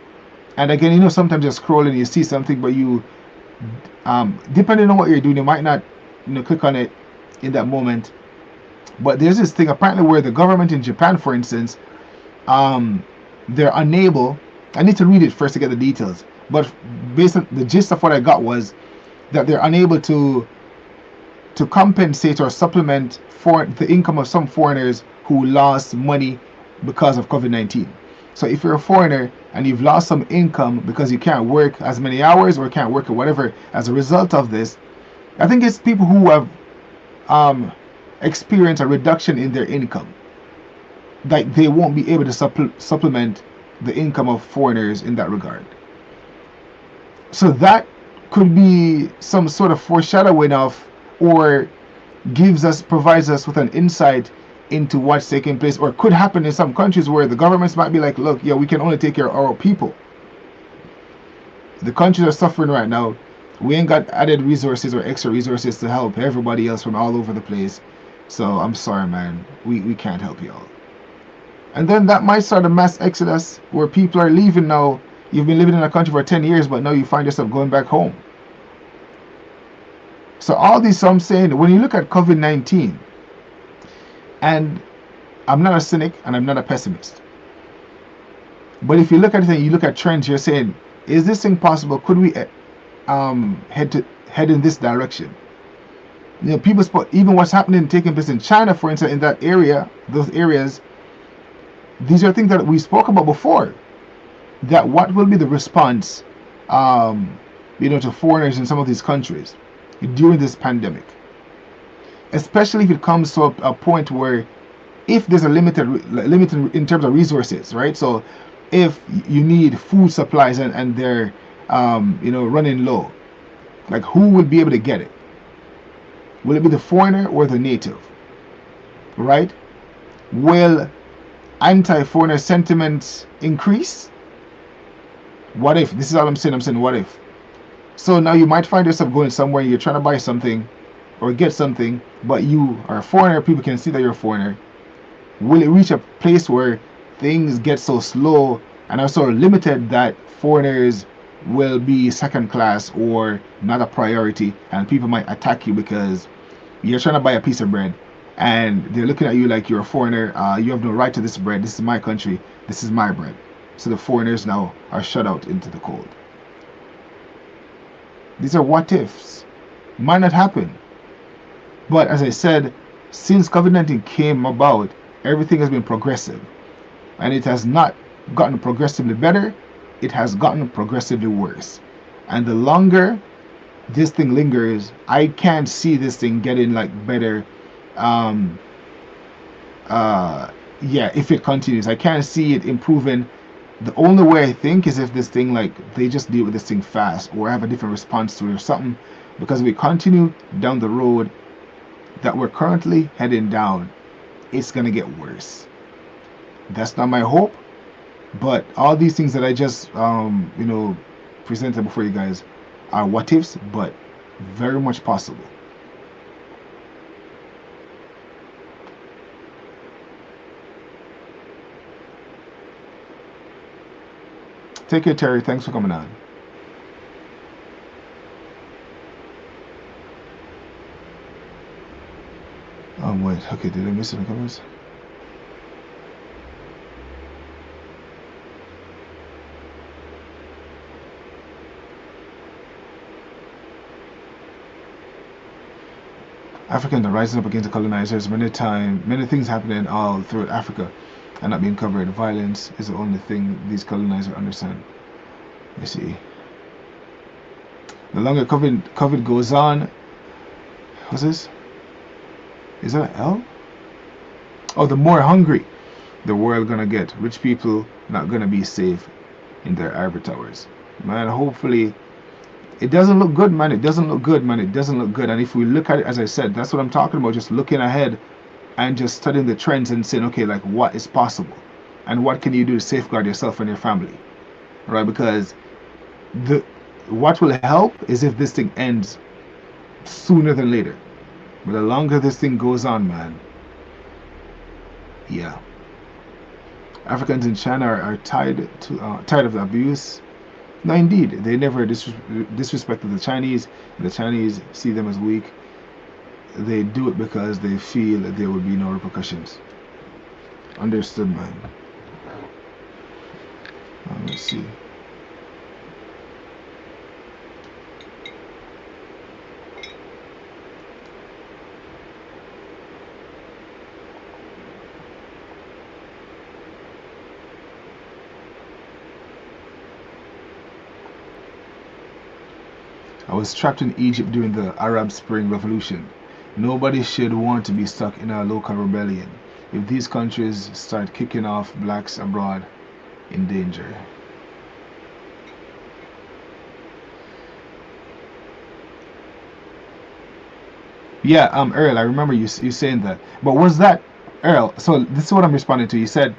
and again, sometimes you're scrolling, you see something, but you, depending on what you're doing, you might not, click on it in that moment. But there's this thing apparently where the government in Japan, for instance, they're unable. I need to read it first to get the details. But based on the gist of what I got was that they're unable to compensate or supplement for the income of some foreigners who lost money because of COVID-19. So if you're a foreigner and you've lost some income because you can't work as many hours or can't work or whatever as a result of this, I think it's people who have experienced a reduction in their income, like they won't be able to supplement the income of foreigners in that regard. So that could be some sort of foreshadowing of, or provides us with an insight into what's taking place, or could happen in some countries where the governments might be like, look, yeah, we can only take care of our people. The countries are suffering right now. We ain't got added resources or extra resources to help everybody else from all over the place. So I'm sorry, man, we can't help y'all. And then that might start a mass exodus where people are leaving now. You've been living in a country for 10 years, but now you find yourself going back home. So all these, so I'm saying, when you look at COVID-19, and I'm not a cynic and I'm not a pessimist, but if you look at it and you look at trends, you're saying, is this thing possible? Could we head in this direction? People even what's taking place in China, for instance, in that area, those areas, these are things that we spoke about before. That what will be the response, to foreigners in some of these countries during this pandemic, especially if it comes to a point where, if there's a limited in terms of resources, right? So if you need food supplies and they're running low, like who would be able to get it? Will it be the foreigner or the native? Right? Will anti-foreigner sentiments increase? What if? This is all I'm saying. I'm saying, what if? So now you might find yourself going somewhere, you're trying to buy something or get something, but you are a foreigner, people can see that you're a foreigner. Will it reach a place where things get so slow and are so limited that foreigners will be second class or not a priority, and people might attack you because you're trying to buy a piece of bread and they're looking at you like you're a foreigner? You have no right to this bread. This is my country. This is my bread. So the foreigners now are shut out into the cold. These are what ifs. Might not happen. But as I said, since COVID-19 came about, everything has been progressive. And it has not gotten progressively better, it has gotten progressively worse. And the longer this thing lingers, I can't see this thing getting better. If it continues, I can't see it improving. The only way I think is if this thing, they just deal with this thing fast or have a different response to it or something. Because if we continue down the road that we're currently heading down, it's going to get worse. That's not my hope. But all these things that I just, presented before you guys are what ifs, but very much possible. Take care, Terry. Thanks for coming on. Wait. Okay, did I miss any comments? Africans are rising up against the colonizers. Many things happening all throughout Africa and not being covered. Violence is the only thing these colonizers understand. You see, the longer COVID goes on, What's this? Is that an L? Oh, the more hungry the world gonna get. Rich people not gonna be safe in their ivory towers. Man, hopefully it doesn't look good, man. It doesn't look good, man. It doesn't look good. And if we look at it, as I said, that's what I'm talking about. Just looking ahead and just studying the trends and saying, okay, like what is possible, and what can you do to safeguard yourself and your family, right? Because the what will help is if this thing ends sooner than later. But the longer this thing goes on, man, yeah. Africans in China are tired of the abuse. No, indeed, they never disrespected the Chinese. And the Chinese see them as weak. They do it because they feel that there will be no repercussions. Understood, man. Let's see. I was trapped in Egypt during the Arab Spring Revolution. Nobody should want to be stuck in a local rebellion. If these countries start kicking off, blacks abroad in danger. Yeah, Earl, I remember you saying that. But was that Earl? So this is what I'm responding to. You said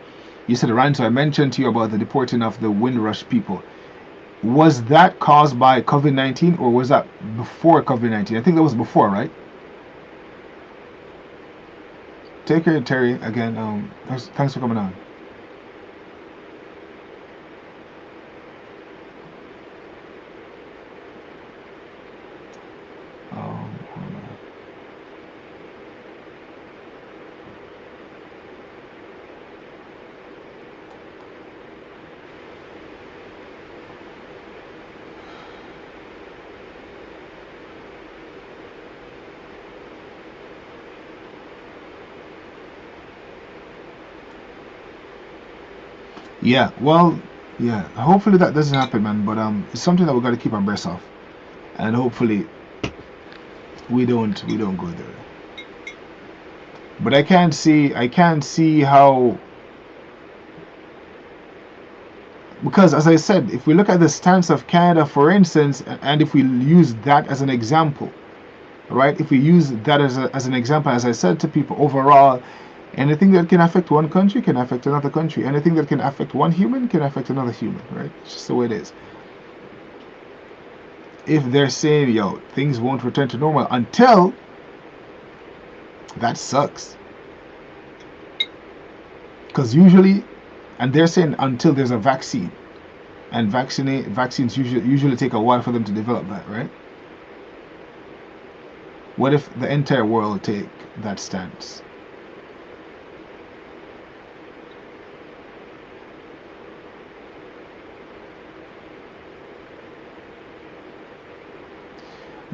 Ryan. So I mentioned to you about the deporting of the Windrush people. Was that caused by COVID-19 or was that before COVID-19? I think that was before, right? Take care, Terry. Again, thanks for coming on. Um, yeah, well, yeah. Hopefully that doesn't happen, man. But it's something that we got to keep our breath off, and hopefully we don't go there. But I can't see how, because as I said, if we look at the stance of Canada, for instance, and if we use that as an example, right? If we use that as an example, as I said to people, overall, anything that can affect one country can affect another country. Anything that can affect one human can affect another human, right? It's just the way it is. If they're saying, yo, things won't return to normal until, that sucks. Because usually, and they're saying until there's a vaccine, and vaccines usually take a while for them to develop that, right? What if the entire world take that stance?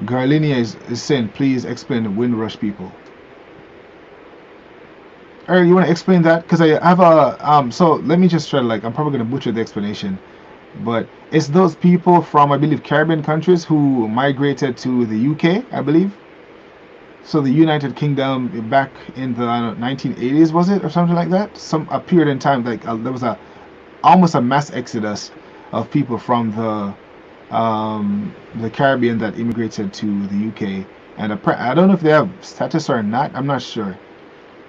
Garlinia is saying, please explain the Windrush people. Or you want to explain that? Because I have So let me just try. Like, I'm probably gonna butcher the explanation, but it's those people from, I believe, Caribbean countries who migrated to the UK, I believe. So the United Kingdom back in the 1980s, was it, or something like that? Some a period in time, like there was a almost a mass exodus of people from the Caribbean that immigrated to the UK, and I don't know if they have status or not. I'm not sure,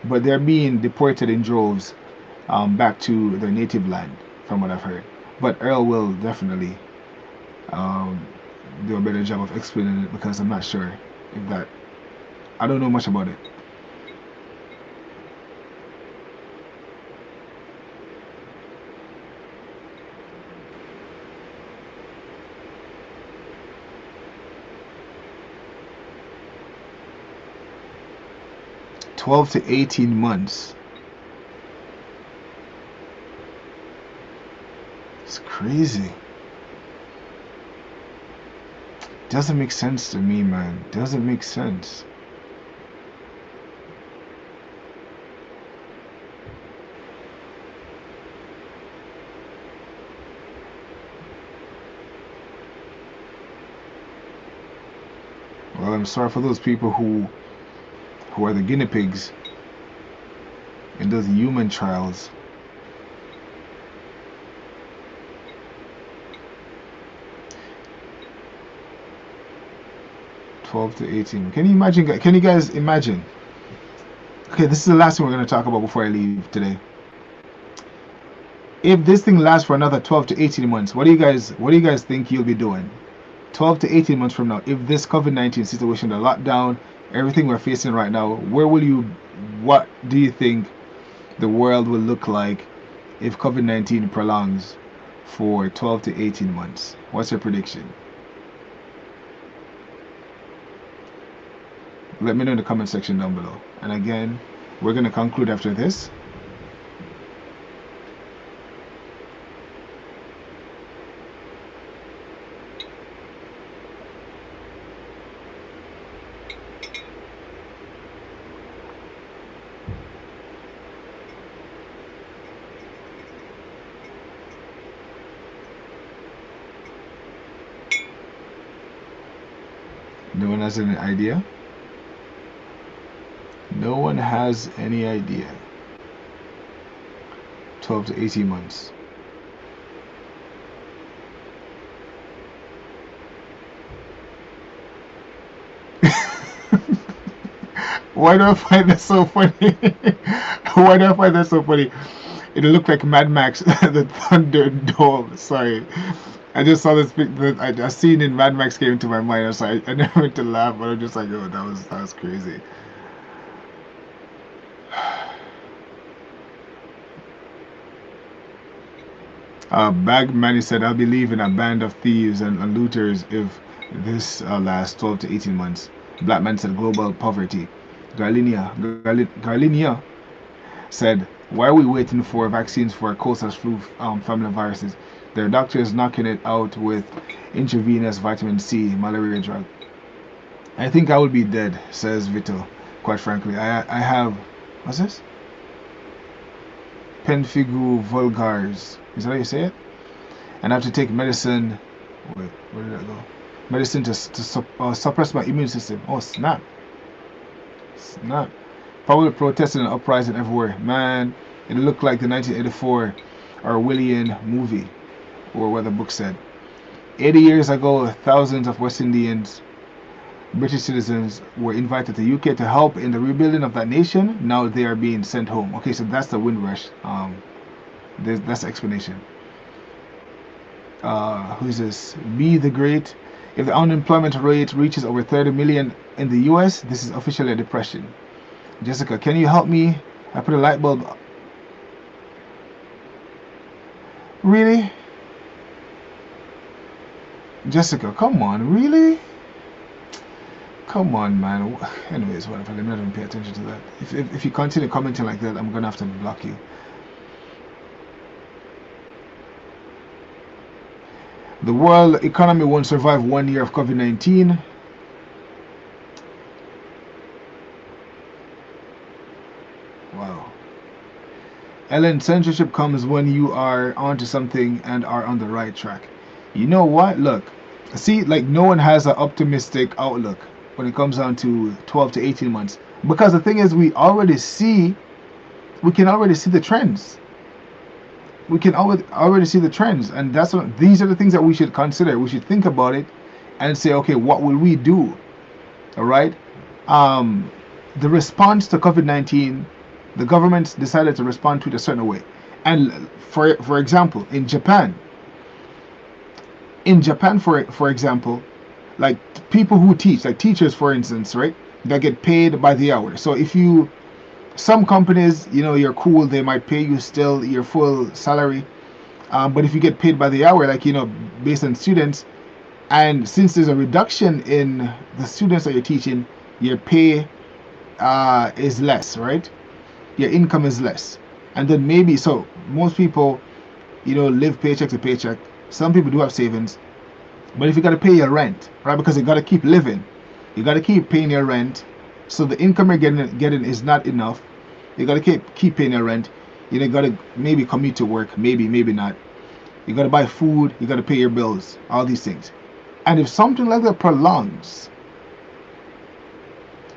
but they're being deported in droves back to their native land, from what I've heard. But Earl will definitely um, do a better job of explaining it because I'm not sure if that. I don't know much about it. 12 to 18 months. It's crazy. Doesn't make sense to me, man. Doesn't make sense. Well, I'm sorry for those people who are the guinea pigs in those human trials. $12 to $18. Can you imagine? Can you guys imagine? Okay, this is the last thing we're going to talk about before I leave today. If this thing lasts for another 12 to 18 months, what do you guys think you'll be doing? 12 to 18 months from now, if this COVID-19 situation, the lockdown, everything we're facing right now, what do you think the world will look like if COVID-19 prolongs for 12 to 18 months? What's your prediction? Let me know in the comment section down below. And again, we're going to conclude after this. No one has any idea? No one has any idea. 12 to 18 months. Why do I find that so funny? Why do I find that so funny? It looked like Mad Max, the Thunderdome. Sorry. I just saw this a scene in Mad Max came to my mind. I never meant to laugh, but I'm just like, oh, that was crazy. Bag Manny said, I'll be leaving a band of thieves and looters if this lasts 12 to 18 months. Black man said, global poverty. Garlinia said, why are we waiting for vaccines for coastal flu family viruses? Their doctor is knocking it out with intravenous vitamin C malaria drug. I think I would be dead, says Vito. Quite frankly, I have, what's this? Penfigu vulgars. Is that how you say it? And I have to take medicine. Wait, where did that go? Medicine to suppress my immune system. Oh, snap. Snap. Probably protesting and uprising everywhere. Man, it looked like the 1984 Orwellian movie, or what the book said. 80 years ago, thousands of West Indians, British citizens, were invited to the UK to help in the rebuilding of that nation. Now they are being sent home. Okay, so that's the Windrush. That's the explanation. Who's this? Be the Great. If the unemployment rate reaches over 30 million in the US, this is officially a depression. Jessica, can you help me? I put a light bulb. Really? Jessica, come on, really? Come on, man. Anyways, whatever. Let me not even pay attention to that. If you continue commenting like that, I'm gonna have to block you. The world economy won't survive 1 year of COVID-19. Wow. Ellen, censorship comes when you are onto something and are on the right track. You know what? Look, see, like no one has an optimistic outlook when it comes down to 12 to 18 months. Because the thing is, we can already see the trends. We can already see the trends, and these are the things that we should consider. We should think about it and say, okay, what will we do? All right. The response to COVID-19, the government decided to respond to it a certain way. And for example, in Japan, for example, like people who teach, like teachers, for instance, right, that get paid by the hour. So some companies, you're cool, they might pay you still your full salary, but if you get paid by the hour, like based on students, and since there's a reduction in the students that you're teaching, your pay is less, right? Your income is less. And then maybe, so most people live paycheck to paycheck. Some people do have savings, but if you got to pay your rent, right, because you got to keep living, you got to keep paying your rent, so the income you're getting is not enough. You got to keep paying your rent. You got to maybe commute to work, maybe not. You got to buy food, you got to pay your bills, all these things. And if something like that prolongs,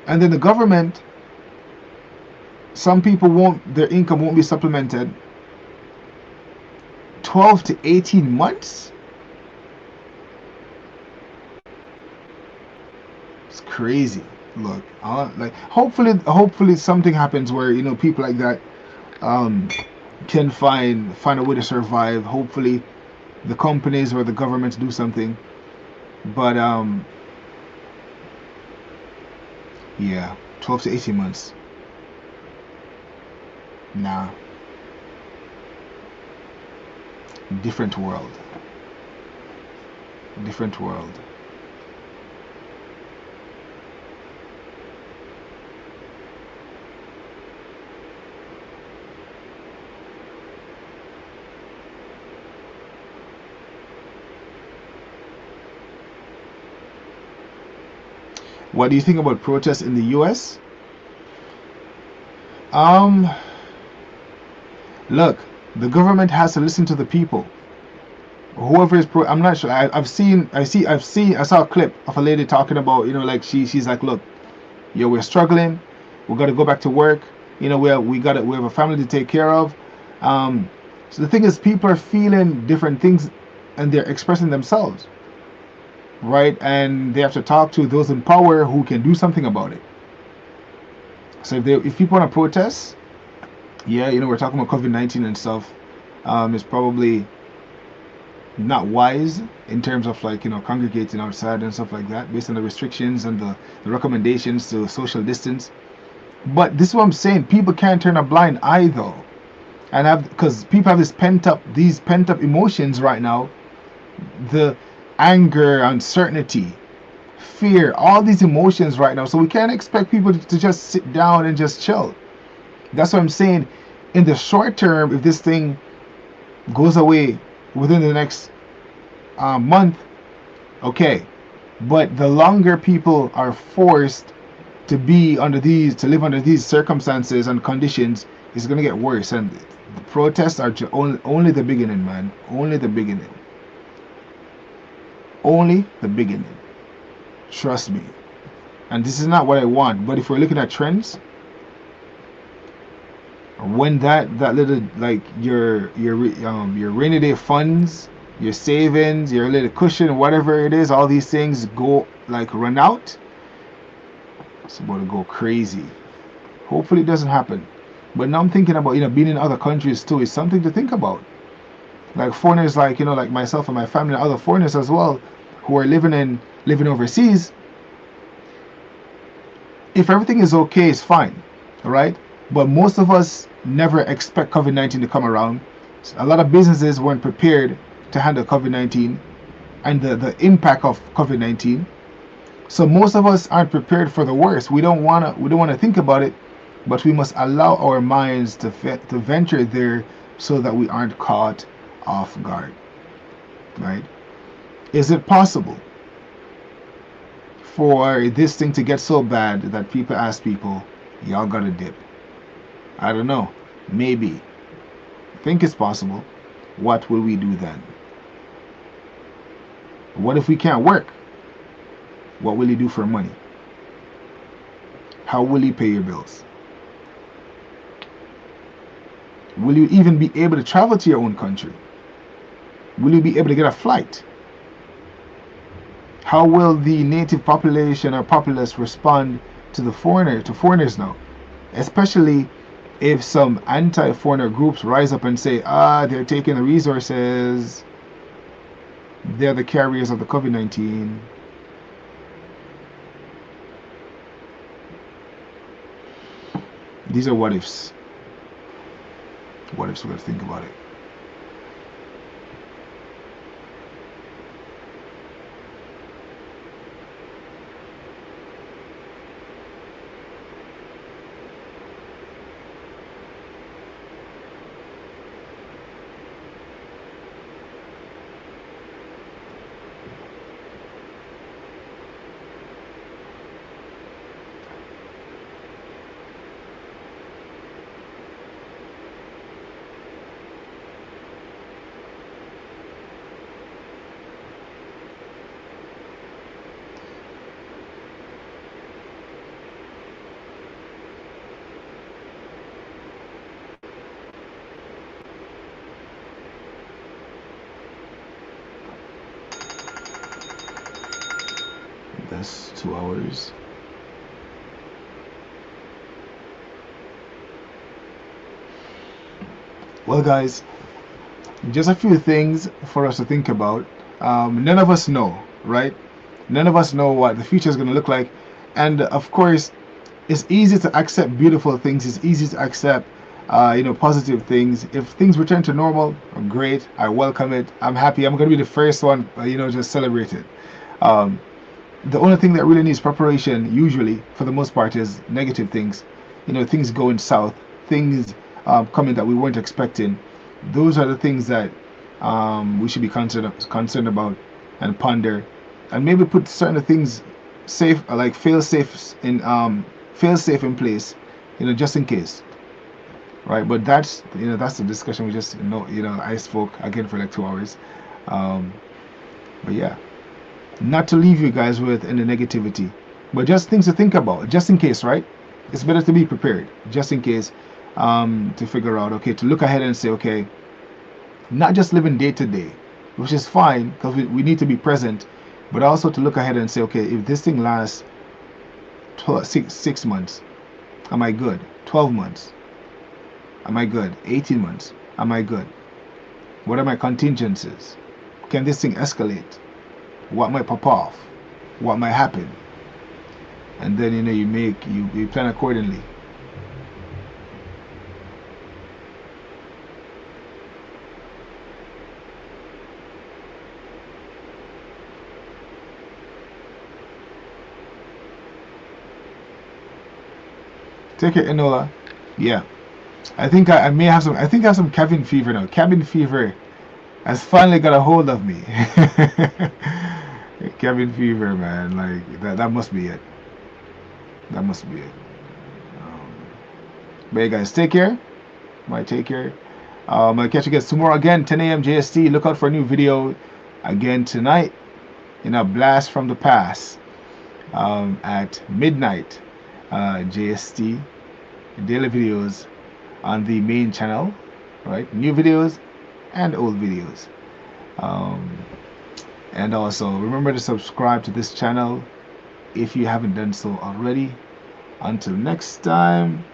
And then the government, some people won't, their income won't be supplemented 12 to 18 months. It's crazy. Look, like hopefully something happens where, you know, people like that um, can find a way to survive. Hopefully the companies or the governments do something. But yeah, 12 to 18 months. Nah, different world. Different world. What do you think about protests in the US? Um, Look, the government has to listen to the people. Whoever is I'm not sure. I saw a clip of a lady talking about, you know, like she's like, look, yo, we're struggling. We got to go back to work. You know, we have a family to take care of. Um, so the thing is, people are feeling different things, and they're expressing themselves, right? And they have to talk to those in power who can do something about it. So if people want to protest, yeah, you know, we're talking about COVID-19 and stuff. It's probably not wise in terms of, like, you know, congregating outside and stuff like that, based on the restrictions and the recommendations to social distance. But this is what I'm saying. People can't turn a blind eye though, and have because people have these pent up emotions right now, the anger, uncertainty, fear, all these emotions right now. So we can't expect people to just sit down and just chill. That's what I'm saying. In the short term, if this thing goes away within the next month, okay. But the longer people are forced to live under these circumstances and conditions, it's gonna get worse. And the protests are only the beginning, man. Only the beginning. Only the beginning. Trust me. And this is not what I want. But if we're looking at trends, when that little, like, your rainy day funds, your savings, your little cushion, whatever it is, all these things go, like, run out, it's about to go crazy. Hopefully it doesn't happen. But now I'm thinking about, you know, being in other countries too is something to think about. Like foreigners, like, you know, like myself and my family and other foreigners as well, who are living overseas. If everything is okay, it's fine, all right? But most of us never expect COVID-19 to come around. A lot of businesses weren't prepared to handle COVID-19 and the impact of COVID-19. So most of us aren't prepared for the worst. We don't wanna think about it, but we must allow our minds to venture there so that we aren't caught off guard. Right? Is it possible for this thing to get so bad that people ask people, y'all gotta dip? I don't know. Maybe. I think it's possible. What will we do then? What if we can't work? What will you do for money? How will you pay your bills? Will you even be able to travel to your own country? Will you be able to get a flight? How will the native population or populace respond to foreigners now? Especially if some anti-foreigner groups rise up and say, they're taking the resources, they're the carriers of the COVID-19. These are what ifs. What ifs, we gotta think about it. 2 hours. Well, guys, just a few things for us to think about. None of us know, right? None of us know what the future is going to look like. And of course, it's easy to accept beautiful things. It's easy to accept, positive things. If things return to normal, great. I welcome it. I'm happy. I'm going to be the first one, just celebrate it. The only thing that really needs preparation, usually, for the most part, is negative things. Things going south, things coming that we weren't expecting. Those are the things that we should be concerned about and ponder, and maybe put certain things safe, like fail safe in place, just in case, right? But that's the discussion. We just I spoke again for like 2 hours, but yeah, not to leave you guys with any negativity, but just things to think about, just in case, right? It's better to be prepared, just in case, to figure out, okay, to look ahead and say, okay, not just living day to day, which is fine because we need to be present, but also to look ahead and say, okay, if this thing lasts 6 months, am I good? 12 months, am I good? 18 months, am I good? What are my contingencies? Can this thing escalate? What might pop off? What might happen? And then you plan accordingly. Take it, Enola. Yeah, I think I may have some. I think I have some cabin fever now. Cabin fever has finally got a hold of me. Cabin fever, man. Like that must be it. That must be it. But hey, guys, take care. Take care. I'll catch you guys tomorrow again, 10 a.m. JST. Look out for a new video again tonight. Blast from the past at midnight. JST daily videos on the main channel, right? New videos and old videos. And also remember to subscribe to this channel if you haven't done so already. Until next time,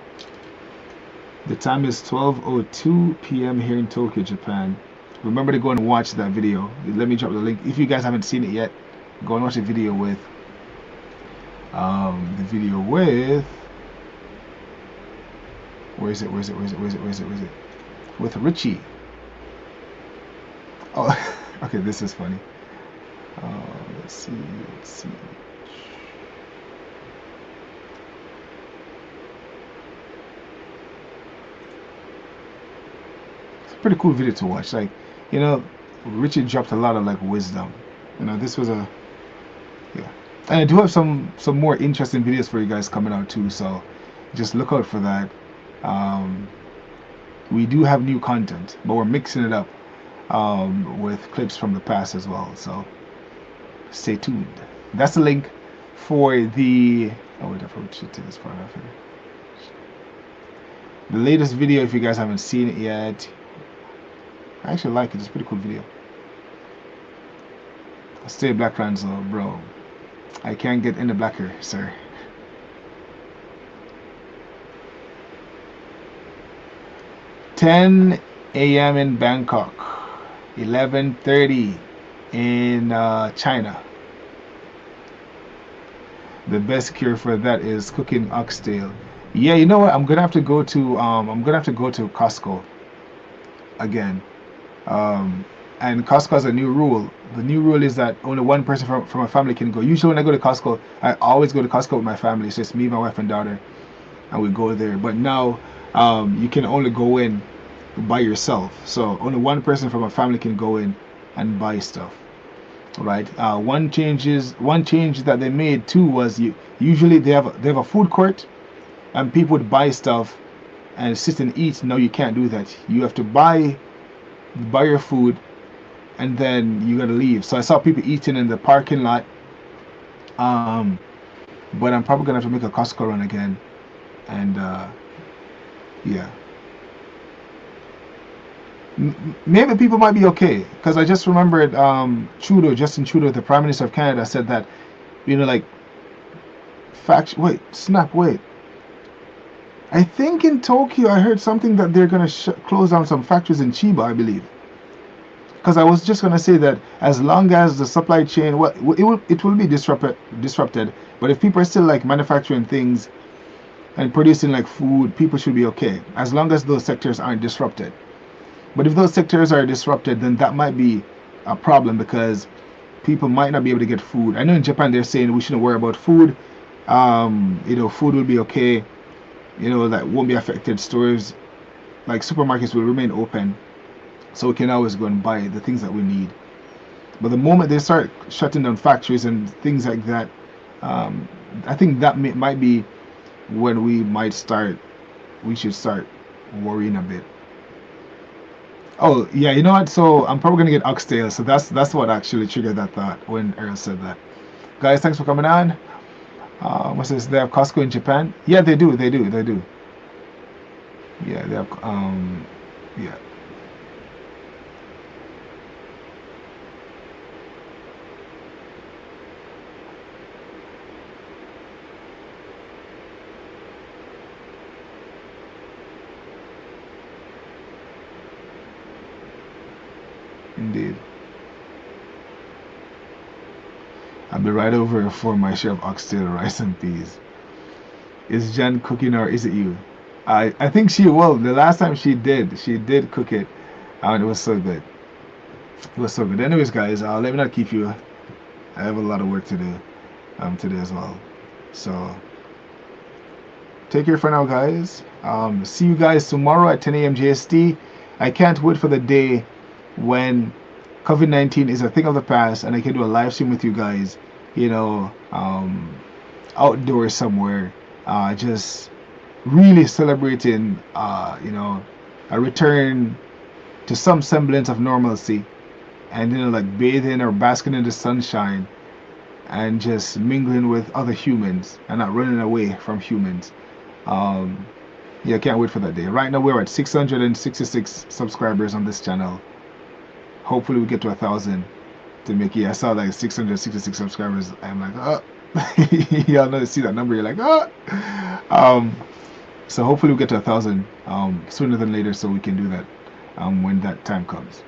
the time is 12:02 p.m. here in Tokyo, Japan. Remember to go and watch that video. Let me drop the link if you guys haven't seen it yet. Go and watch the video with where is it with Richie. Oh, okay, this is funny. Let's see. It's a pretty cool video to watch. Like, Richie dropped a lot of like wisdom. This was a and I do have some more interesting videos for you guys coming out too, so just look out for that. We do have new content, but we're mixing it up with clips from the past as well, so stay tuned. That's the link for the wait, I probably should take this part off here. The latest video, if you guys haven't seen it yet. I actually like it. It's a pretty cool video. Stay black, Ranzo, bro. I can't get any blacker, sir. (10 a.m. in Bangkok, 11:30 in China. The best cure for that is cooking oxtail. Yeah, you know what? I'm gonna have to go to Costco again. And Costco has a new rule. The new rule is that only one person from a family can go. Usually when I go to Costco, I always go to Costco with my family. It's just me, my wife, and daughter, and we go there. But now you can only go in by yourself. So only one person from a family can go in and buy stuff. Right. One change that they made too was usually they have a food court, and people would buy stuff and sit and eat. Now you can't do that. You have to buy your food, and then you gotta leave. So I saw people eating in the parking lot. But I'm probably gonna have to make a Costco run again, and yeah. Maybe people might be okay, because I just remembered Justin Trudeau, the Prime Minister of Canada, said that like Wait, snap, wait. I think in Tokyo I heard something that they're gonna close down some factories in Chiba, I believe. Because I was just gonna say that as long as the supply chain, well, it will be disrupted. But if people are still like manufacturing things and producing like food, people should be okay as long as those sectors aren't disrupted. But if those sectors are disrupted, then that might be a problem because people might not be able to get food. I know in Japan they're saying we shouldn't worry about food. Food will be okay. That won't be affected. Stores like supermarkets will remain open, so we can always go and buy the things that we need. But the moment they start shutting down factories and things like that, I think that might be when we should start worrying a bit. Oh yeah, you know what? So I'm probably gonna get oxtail. So that's what actually triggered that thought when Earl said that. Guys, thanks for coming on. What's this? They have Costco in Japan? Yeah, they do. They do. They do. Yeah, they have. Yeah, indeed. I'll be right over for my share of oxtail, rice, and peas. Is Jen cooking or is it you? I think she will. The last time she did cook it, and it was so good. It was so good. Anyways, guys, let me not keep you. I have a lot of work to do today as well. So take care for now, guys. See you guys tomorrow at 10 a.m. JST. I can't wait for the day when COVID-19 is a thing of the past and I can do a live stream with you guys, outdoors somewhere, just really celebrating, a return to some semblance of normalcy and, like bathing or basking in the sunshine and just mingling with other humans and not running away from humans. Um, yeah, can't wait for that day. Right now we're at 666 subscribers on this channel. Hopefully we get to 1,000 to make it. I saw like 666 subscribers. I'm like, oh, y'all know to see that number. You're like, oh. So hopefully we get to 1,000 sooner than later, so we can do that when that time comes.